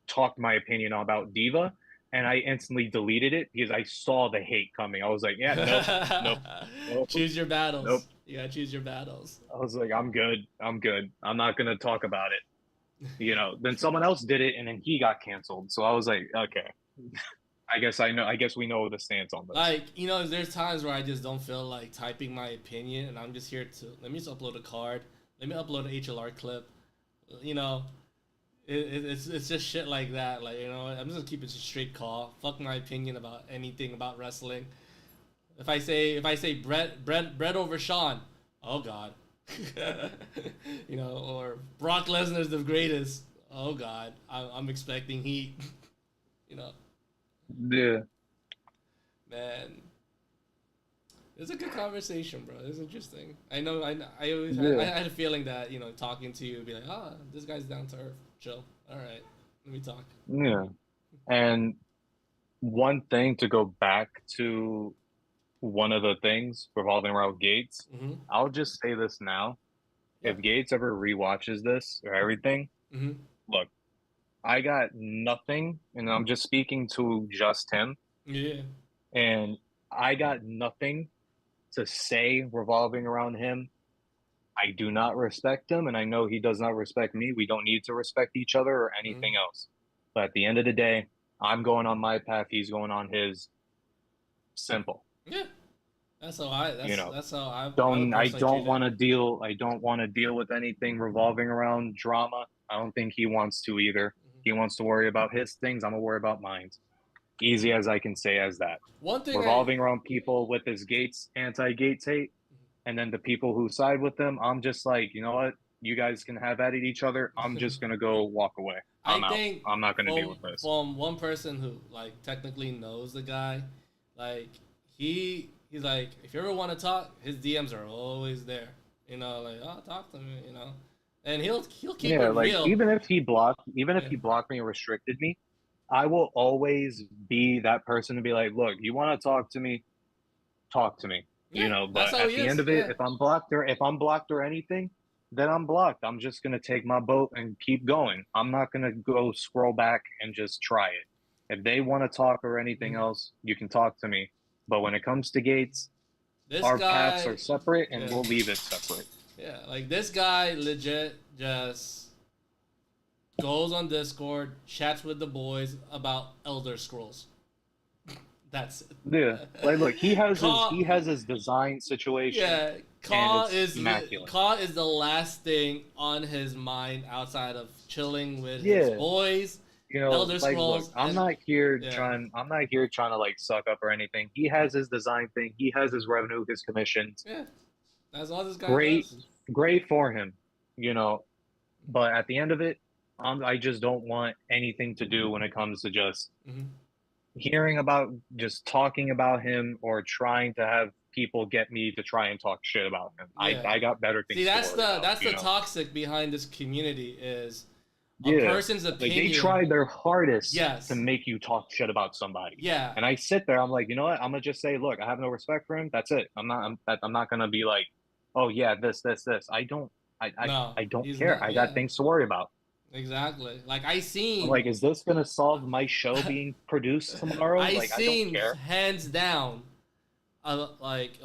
talked my opinion about diva, and I instantly deleted it because I saw the hate coming. I was like, yeah, nope, nope, nope, Choose your nope. battles. You gotta choose your battles. I was like, I'm good. I'm good. I'm not gonna talk about it. Then someone else did it, and then he got canceled. So I was like, okay, I guess I know. I guess we know the stance on this. Like, there's times where I just don't feel like typing my opinion, and I'm just here to let me just upload a card, let me upload an HLR clip, you know. It's just shit like that. Like, I'm just gonna keep it a straight call. Fuck my opinion about anything about wrestling. If I say Brett over Sean, oh god, or Brock Lesnar's the greatest. Oh god, I'm expecting heat. you know, Yeah, man, it's a good conversation, bro. It's interesting. I know. I always I yeah, had a feeling that talking to you would be like, this guy's down to earth, chill. All right, let me talk. yeah. And one thing to go back to one of the things revolving around Gates, Mhm. I'll just say this now. Yeah. If Gates ever rewatches this or everything, Mhm. look, I got nothing, and I'm just speaking to just him, Yeah. and I got nothing to say revolving around him. I do not respect him, and I know he does not respect me. We don't need to respect each other or Mhm. anything else. But at the end of the day, I'm going on my path, he's going on his. Simple. Yeah. That's how I. You know, That's how I would don't I personally don't treat it. want to deal I don't want to deal with anything revolving around drama. I don't think he wants to either. Mhm. He wants to worry about his things. I'm gonna worry about mine. Easy as I can say as that. One thing I. Revolving around people with his Gates anti-Gates hate, and then the people who side with them, I'm just like, you know what? You guys can have at it each other. I'm just gonna go walk away. I I'm out. think I'm not gonna deal from with this. one person who, like, technically knows the guy, like, he's like, if you ever want to talk, his DMs are always there. Like, oh, talk to me. And he'll keep it Yeah, like real. even if Yeah. he blocked me or restricted me, I will always be that person to be like, look, you want to talk to me, talk to me. Yeah, that's But how at he the end is. of it, Yeah. if I'm blocked or anything, then I'm blocked. I'm just gonna take my boat and keep going. I'm not gonna go scroll back and just try it. If they want to talk or anything Mhm. else, you can talk to me. But when it comes to Gates, This our paths guy. are separate and Yeah. we'll leave it separate. Yeah, like, this guy legit just goes on Discord, chats with the boys about Elder Scrolls. That's Yeah, like look, it. he has his design situation, Yeah, and it's immaculate. Ka is the last thing on his mind outside of chilling with his Yeah, boys, you know, Elder like look, Scrolls, and yeah, I'm not here trying to like suck up or anything. He has his design thing, he has his revenue, his commissions. yeah. That's all this guy Great, does. great for him, you know. But at the end of it, I just don't want anything to do when it comes to just Hmm. hearing about, just talking about him or trying to have people get me to try and talk shit about him. Yeah. I got better See, things to worry about, that's you the know? toxic behind this community is a Yeah. person's Like they opinion. try their hardest to Yes. make you talk shit about somebody. Yeah. And I sit there, I'm like, you know what? I'm gonna just say, look, I have no respect for him. That's it. I'm not gonna be like, oh yeah, this. No, I don't he's care. not. I got Yeah. things to worry about. Exactly. Like I'm like, is this gonna solve my show being produced tomorrow? I Like I don't seen care. hands down, like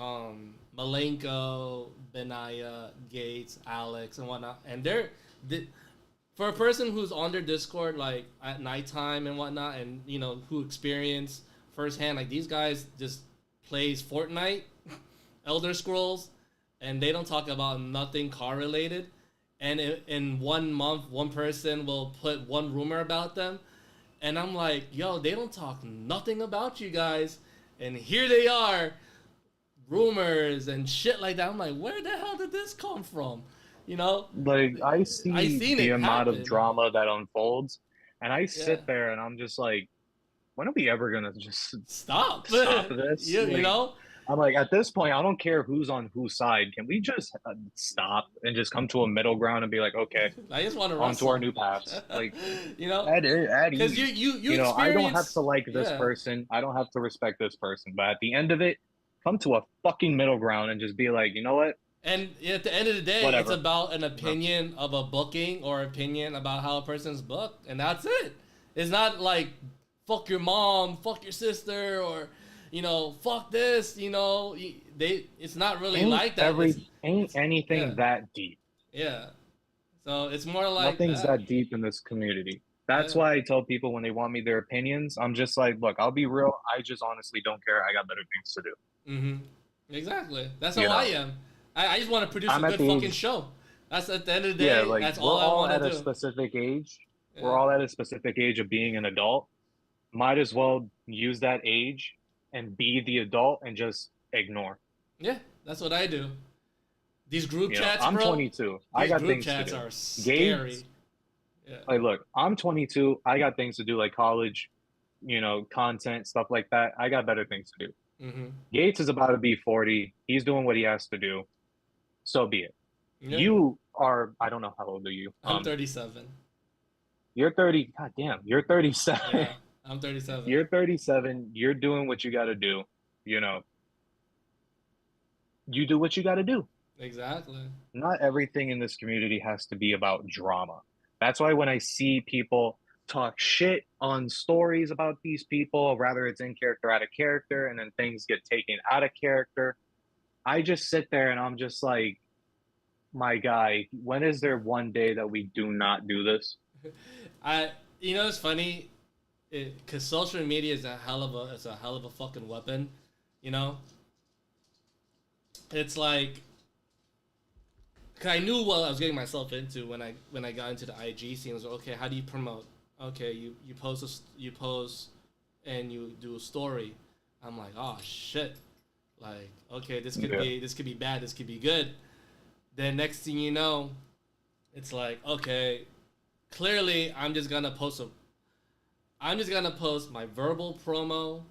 Malenko, Benaya, Gates, Alex, and whatnot, and they, for a person who's on their Discord like at nighttime and whatnot, and you know who experience firsthand, like these guys just plays Fortnite, Elder Scrolls, and they don't talk about nothing car related. And in 1 month, one person will put one rumor about them, and I'm like, yo, they don't talk nothing about you guys, and here they are, rumors and shit like that. I'm like, where the hell did this come from? You know, Like I I see seen the it amount of happen. drama that unfolds, and I Yeah, sit there and I'm just like, when are we ever gonna just stop. stop this? You Like, know, I'm like, at this point, I don't care who's on whose side. Can we just stop and just come to a middle ground and be like, okay, I just want to on to our wrestle. new paths? Like, You know, at because ease. you You know, I don't have experience. to like this Yeah. person. I don't have to respect this person. But at the end of it, come to a fucking middle ground and just be like, you know what? And at the end of the day, it's Whatever. about an You know? opinion of a booking or opinion about how a person's booked, and that's it. It's not like fuck your mom, fuck your sister, or you know, fuck this. You know, they. It's not really like that. Ain't It's yeah, anything that deep. yeah. So it's more like Nothing's that. that deep in this community. That's Yeah. why I tell people when they want me their opinions, I'm just like, look, I'll be real. I just honestly don't care. I got better things to do. Mm-hmm. Exactly. That's You how I know, am. I just want to produce a I'm at good the fucking age, show. That's at the end of the yeah, day. like That's all I want to do. we're Yeah. all at a specific age of being an adult. Might as well use that age and be the adult and just ignore. Yeah. That's what I do. These group You know, chats, I'm bro. 22. I These got group things to chats do. are scary. Gates, Yeah. like, look, I'm 22. I got things to do, like college, you know, content, stuff like that. I got better things to do. Mm-hmm. Gates is about to be 40. He's doing what he has to do. So be it. Yeah. You are, I don't know how old are you? I'm 37. You're 30. God damn, you're 37. Yeah. I'm 37. You're 37. You're doing what you got to do. You know, you do what you got to do. Exactly. Not everything in this community has to be about drama. That's why when I see people talk shit on stories about these people, rather it's in character, out of character, and then things get taken out of character, I just sit there and I'm just like, my guy, when is there one day that we do not do this? I. You know, it's funny, because social media is a hell of a fucking weapon. You know, it's like, cause I knew what I was getting myself into when I got into the IG scene. I was like, okay, how do you promote? Okay, you post and you do a story. I'm like, oh shit, like okay, Yeah. this could be bad, this could be good. Then next thing you know, it's like okay, clearly I'm just gonna post my verbal promo,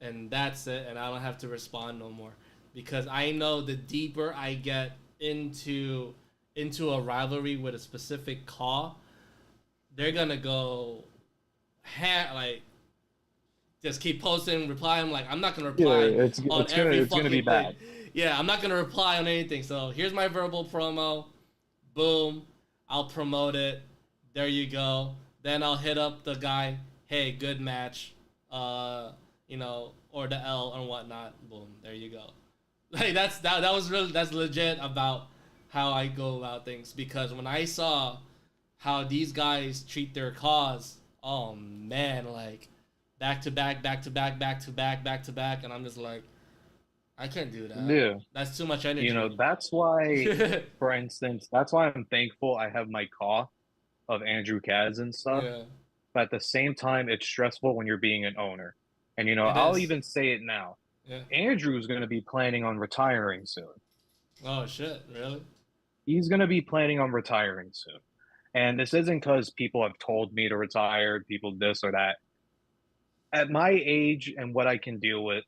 and that's it, and I don't have to respond no more, because I know the deeper I get into a rivalry with a specific call, they're gonna go like just keep posting, replying. Like I'm not gonna Yeah, reply on every it's gonna be fucking thing. bad. Yeah, I'm not gonna reply on anything. So here's my verbal promo. Boom, I'll promote it. There you go. Then I'll hit up the guy. Hey, good match. You know, or the L or whatnot. Boom, there you go. Like that's legit about how I go about things, because when I saw how these guys treat their cause. Oh man, like back to back, back to back, back to back, back to back, and I'm just like, I can't do that. Yeah. That's too much You know, energy. that's why, for instance, that's why I'm thankful I have my call of Andrew Kaz and stuff. Yeah, But at the same time, it's stressful when you're being an owner. And, you know, it I'll is. even say it now. Yeah. Andrew's going to be planning on retiring soon. Oh shit, really? He's going to be planning on retiring soon. And this isn't because people have told me to retire, people this or that. At my age and what I can deal with,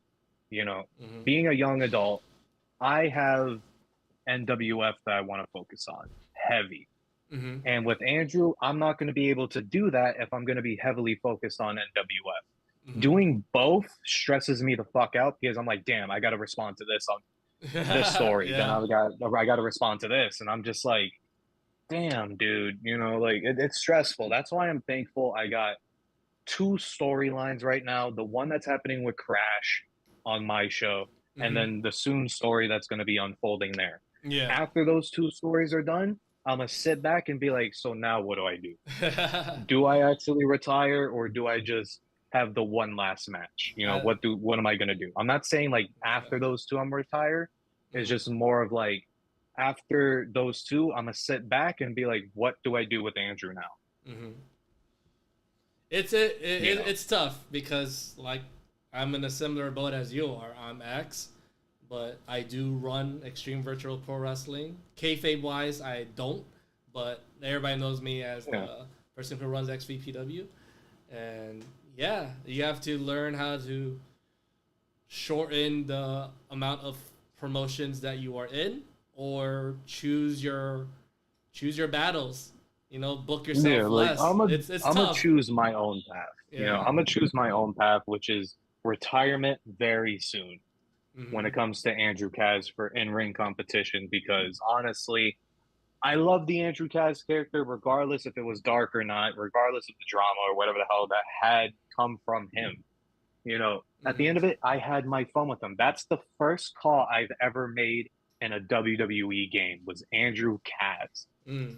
you know, Mm-hmm. being a young adult, I have NWF that I want to focus on heavy. Mm-hmm. And with Andrew, I'm not going to be able to do that if I'm going to be heavily focused on NWF. Mm-hmm. Doing both stresses me the fuck out because I'm like, damn, I got to respond to this on this story. Then Yeah. I got to respond to this, and I'm just like, damn, dude, you know, like it's stressful. That's why I'm thankful I got two storylines right now. The one that's happening with Crash on my show, and Mm-hmm. then the soon story that's going to be unfolding there. Yeah. After those two stories are done, I'm gonna sit back and be like, so now what do I do? Do I actually retire or do I just have the one last match? You know, I, what am I gonna do? I'm not saying like after those two I'm retire. It's mm-hmm. just more of like after those two, I'm gonna sit back and be like, what do I do with Andrew now? Mm-hmm. You know? It's tough because like I'm in a similar boat as you are. I'm X, but I do run Extreme Virtual Pro Wrestling. Kayfabe wise, I don't, but everybody knows me as Yeah. the person who runs XVPW. And yeah, you have to learn how to shorten the amount of promotions that you are in, or choose your battles. You know, book Yeah, yourself like less. It's I'm gonna tough. choose my own path. You know, Yeah. I'm gonna choose my own path, which is retirement very soon when Mm-hmm. it comes to Andrew Kaz for in-ring competition because honestly, I love the Andrew Kaz character regardless if it was dark or not, regardless of the drama or whatever the hell that had come from him. You know, at the Mm-hmm. end of it, I had my fun with him. That's the first call I've ever made in a WWE game was Andrew Kaz. Mm.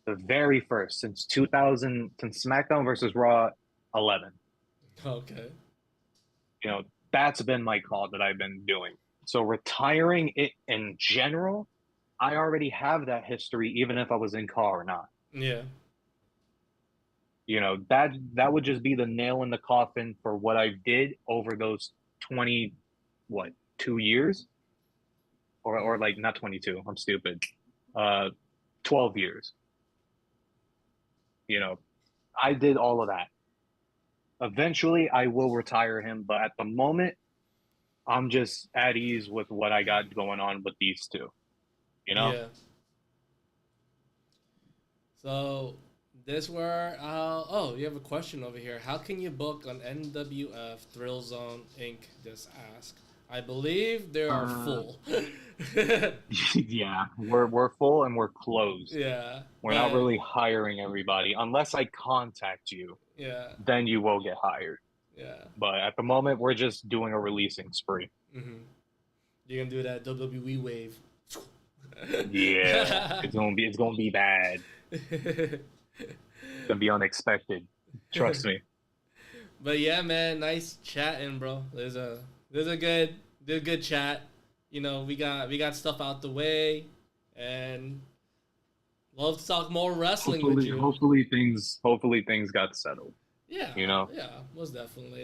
The very first since 2000 since SmackDown versus Raw 11. Okay. You know, that's been my call that I've been doing. So retiring it in general, I already have that history, even if I was in car or not. Yeah. You know, that would just be the nail in the coffin for what I did over those 20, what, 2 years? Or like not 22, I'm stupid. 12 years. You know, I did all of that. Eventually I will retire him, but at the moment, I'm just at ease with what I got going on with these two. You know? Yeah. So this where oh, you have a question over here. How can you book on NWF Thrill Zone Inc. Just ask. I believe they are full. Yeah, we're full and we're closed. Yeah, We're not but really hiring everybody unless I contact you. yeah, Then you will get hired. yeah. But at the moment, we're just doing a releasing spree. Mm-hmm. You can do that WWE wave. Yeah, it's gonna be bad. It's gonna be unexpected. Trust me. But yeah, man, nice chatting, bro. There's a good chat. You know, we got stuff out the way, and love to talk more wrestling with you. Hopefully things got settled. Yeah, You know. yeah, most definitely.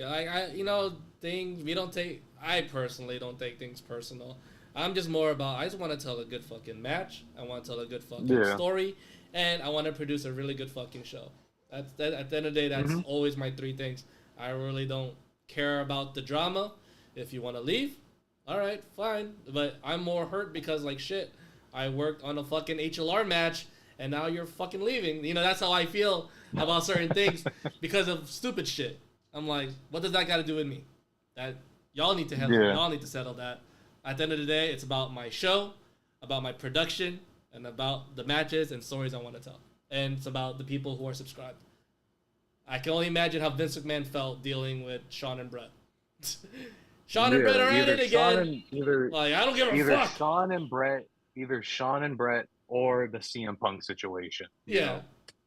You know, things we don't take. I personally don't take things personal. I'm just more about. I just want to tell a good fucking match. I want to tell a good fucking Yeah. story, and I want to produce a really good fucking show. That's that. At the end of the day, that's Mhm. always my three things. I really don't care about the drama. If you want to leave, all right, fine. But I'm more hurt because like shit, I worked on a fucking HLR match, and now you're fucking leaving. You know, that's how I feel about certain things because of stupid shit. I'm like, what does that got to do with me? That y'all need to handle. Yeah. Y'all need to settle that. At the end of the day, it's about my show, about my production, and about the matches and stories I want to tell. And it's about the people who are subscribed. I can only imagine how Vince McMahon felt dealing with Sean and Brett. Sean and Brett are at it again. Like, I don't give a either fuck. Sean and Brett, either Sean and Brett or the CM Punk situation. You Yeah. know?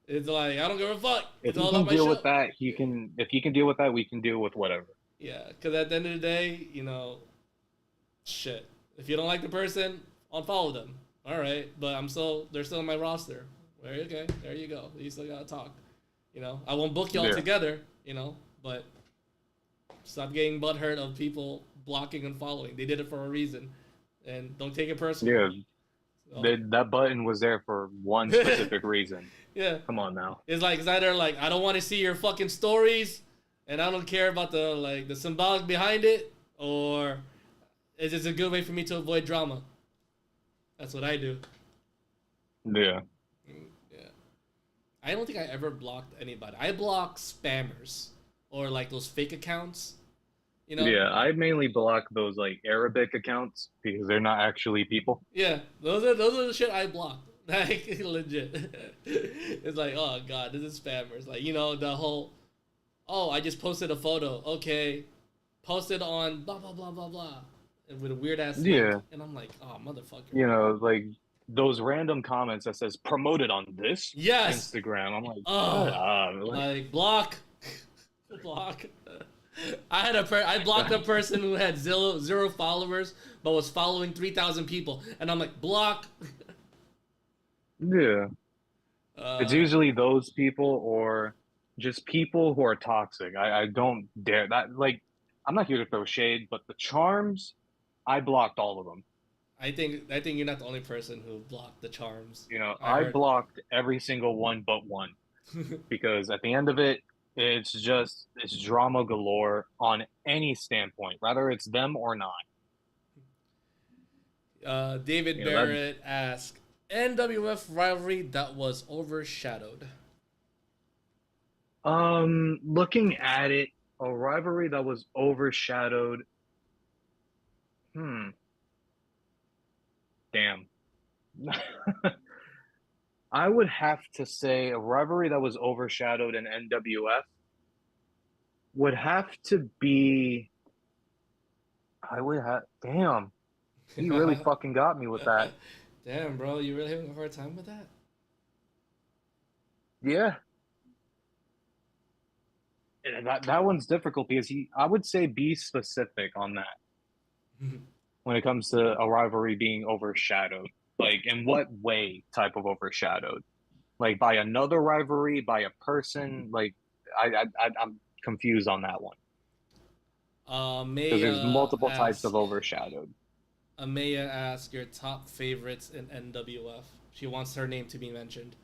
It's like I don't give a fuck. If It's he all can about my deal show. with that, he can. If he can deal with that, we can deal with whatever. Yeah, because at the end of the day, shit. If you don't like the person, unfollow them. All right, but they're still on my roster. Okay, there you go. You still gotta talk. I won't book y'all Yeah. together. But stop getting butthurt of people blocking and following. They did it for a reason, and don't take it personally. Yeah, So, that button was there for one specific reason. yeah, Come on now. it's either like I don't want to see your fucking stories, and I don't care about the symbolic behind it, or it's just a good way for me to avoid drama. That's what I do. Yeah. Yeah. I don't think I ever blocked anybody. I block spammers or like those fake accounts. Yeah, I mainly block those like Arabic accounts because they're not actually people. Yeah, those are the shit I block. Like legit. It's like, oh god, this is spammers. Like, the whole, oh, I just posted a photo. Okay. Posted on blah blah blah blah blah. And with a weird ass link. Yeah. And I'm like, oh motherfucker. Like those random comments that says promoted on this Yes. Instagram. I'm like, like block. Block. I blocked a person who had zero followers but was following 3,000 people, and I'm like, block. yeah. It's usually those people or just people who are toxic. I don't dare that. Like, I'm not here to throw shade, but the charms, I blocked all of them. I think you're not the only person who blocked the charms. I blocked every single one but one because at the end of it, it's drama galore on any standpoint, whether it's them or not. David Barrett asked, NWF rivalry that was overshadowed. Looking at it, a rivalry that was overshadowed. Damn. I would have to say a rivalry that was overshadowed in NWF would have to be. Damn. You really fucking got me with that. Damn, bro, you really having a hard time with that? Yeah. That one's difficult because I would say be specific on that when it comes to a rivalry being overshadowed. Like, in what way type of overshadowed? Like, by another rivalry, by a person? Like, I'm confused on that one. Because there's multiple types of overshadowed. Amaya asks your top favorites in NWF. She wants her name to be mentioned.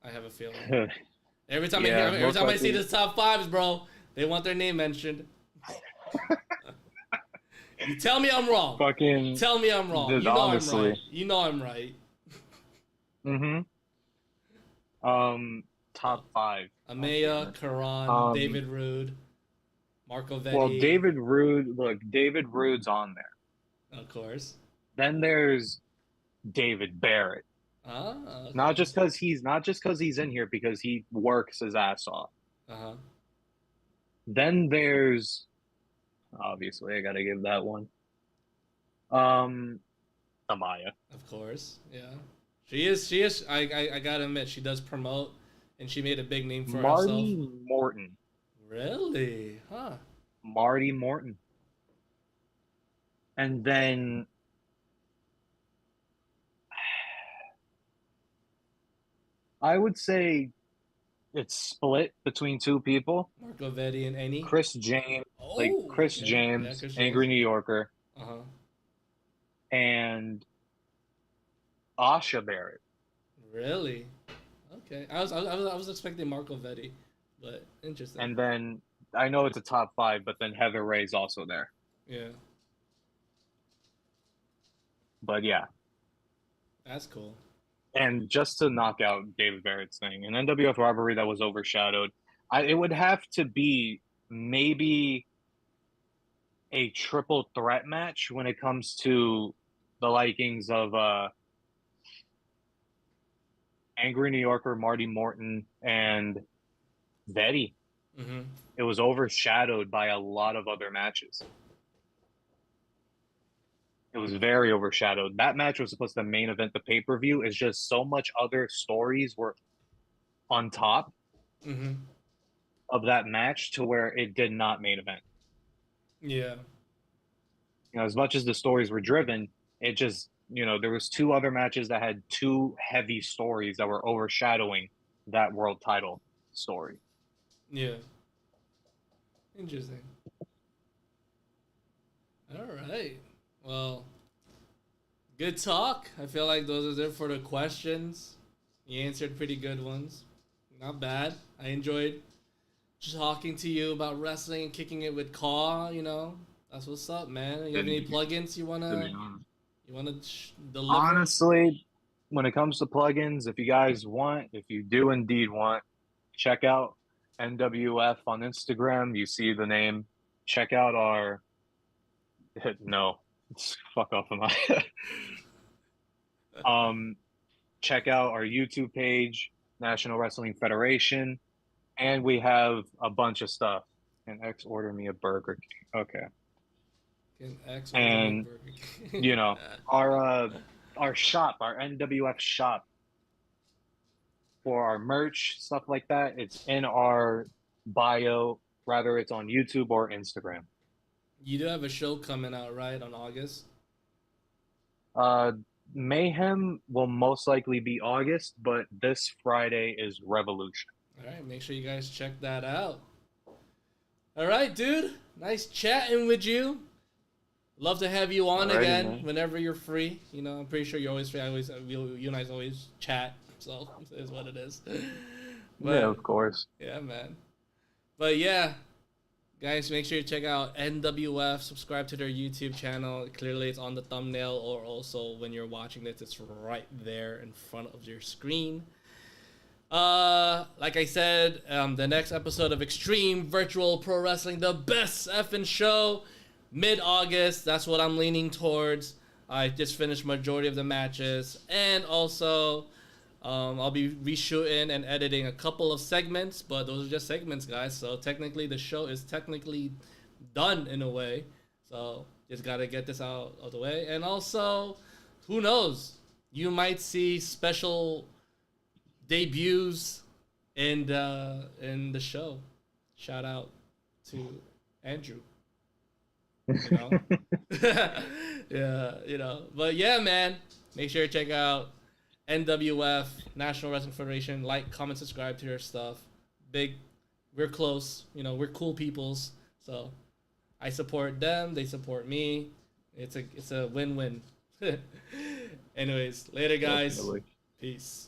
I have a feeling. Every time I see the top fives, bro, they want their name mentioned. You tell me I'm wrong. Tell me I'm wrong. Honestly. I'm right. You know I'm right. Top five. Amaya, Karan, David Rude, Marco Vetti. Well, David Rude's on there. Of course. Then there's David Barrett. Okay. Not just because he's in here, because he works his ass off. Then there's, obviously I gotta give that one. Amaya. Of course, yeah. She is. I gotta admit, she does promote, and she made a big name for herself. Marty Morton. Really? Huh. Marty Morton. And then I would say it's split between two people. Marco Vetti and Annie. Chris James. Chris James, Angry New Yorker. And Asha Barrett. Really? Okay. I was expecting Marco Vetti, but interesting. And then I know it's a top five, but then Heather Ray's also there. Yeah. But yeah. That's cool. And just to knock out David Barrett's thing, an NWF rivalry that was overshadowed, it would have to be maybe a triple threat match when it comes to the likings of Angry New Yorker, Marty Morton, and Vetti. It was overshadowed by a lot of other matches. It was very overshadowed. That match was supposed to main event the pay-per-view. It's just so much other stories were on top Mm-hmm. of that match to where it did not main event. Yeah. You know, as much as the stories were driven, it just, you know, there was two other matches that had two heavy stories that were overshadowing that world title story. Yeah. Interesting. All right. Well, good talk. I feel like those are it for the questions. You answered pretty good ones. Not bad. I enjoyed just talking to you about wrestling and kicking it with Kaw. You know, that's what's up, man. You have any plugins you wanna deliver? Honestly, when it comes to plugins, if you guys want, if you do indeed want, check out NWF on Instagram. You see the name. Check out our no, fuck off of my um check out our YouTube page, National Wrestling Federation, and we have a bunch of stuff. Can X order me a Burger King? Okay. Can X order me And Burger King? you know, our shop, our NWF shop for our merch, stuff like that, it's in our bio, rather it's on YouTube or Instagram. You do have a show coming out, right, on August? Uh Mayhem will most likely be August, but this Friday is Revolution. All right, make sure you guys check that out. All right, dude. Nice chatting with you. Love to have you on Alrighty, again man. whenever you're free. You know, I'm pretty sure you're always free. You and I always chat, so it is what it is. But Yeah, of course. yeah, man. But yeah, guys, make sure you check out NWF. Subscribe to their YouTube channel. Clearly, it's on the thumbnail, or also when you're watching this, it's right there in front of your screen. Like I said, the next episode of Xtreme Virtual Pro Wrestling, the best effing show, mid-August. That's what I'm leaning towards. I just finished majority of the matches, and also I'll be reshooting and editing a couple of segments, but those are just segments, guys. So technically, the show is technically done in a way. So just gotta get this out of the way, and also, who knows? You might see special debuts in the show. Shout out to Andrew. You know? Yeah, you know. But yeah, man. Make sure you check out NWF, National Wrestling Federation. Like, comment, subscribe to their stuff. We're close. You know, we're cool peoples. So I support them. They support me. It's a win-win. Anyways, later, guys. Definitely. Peace.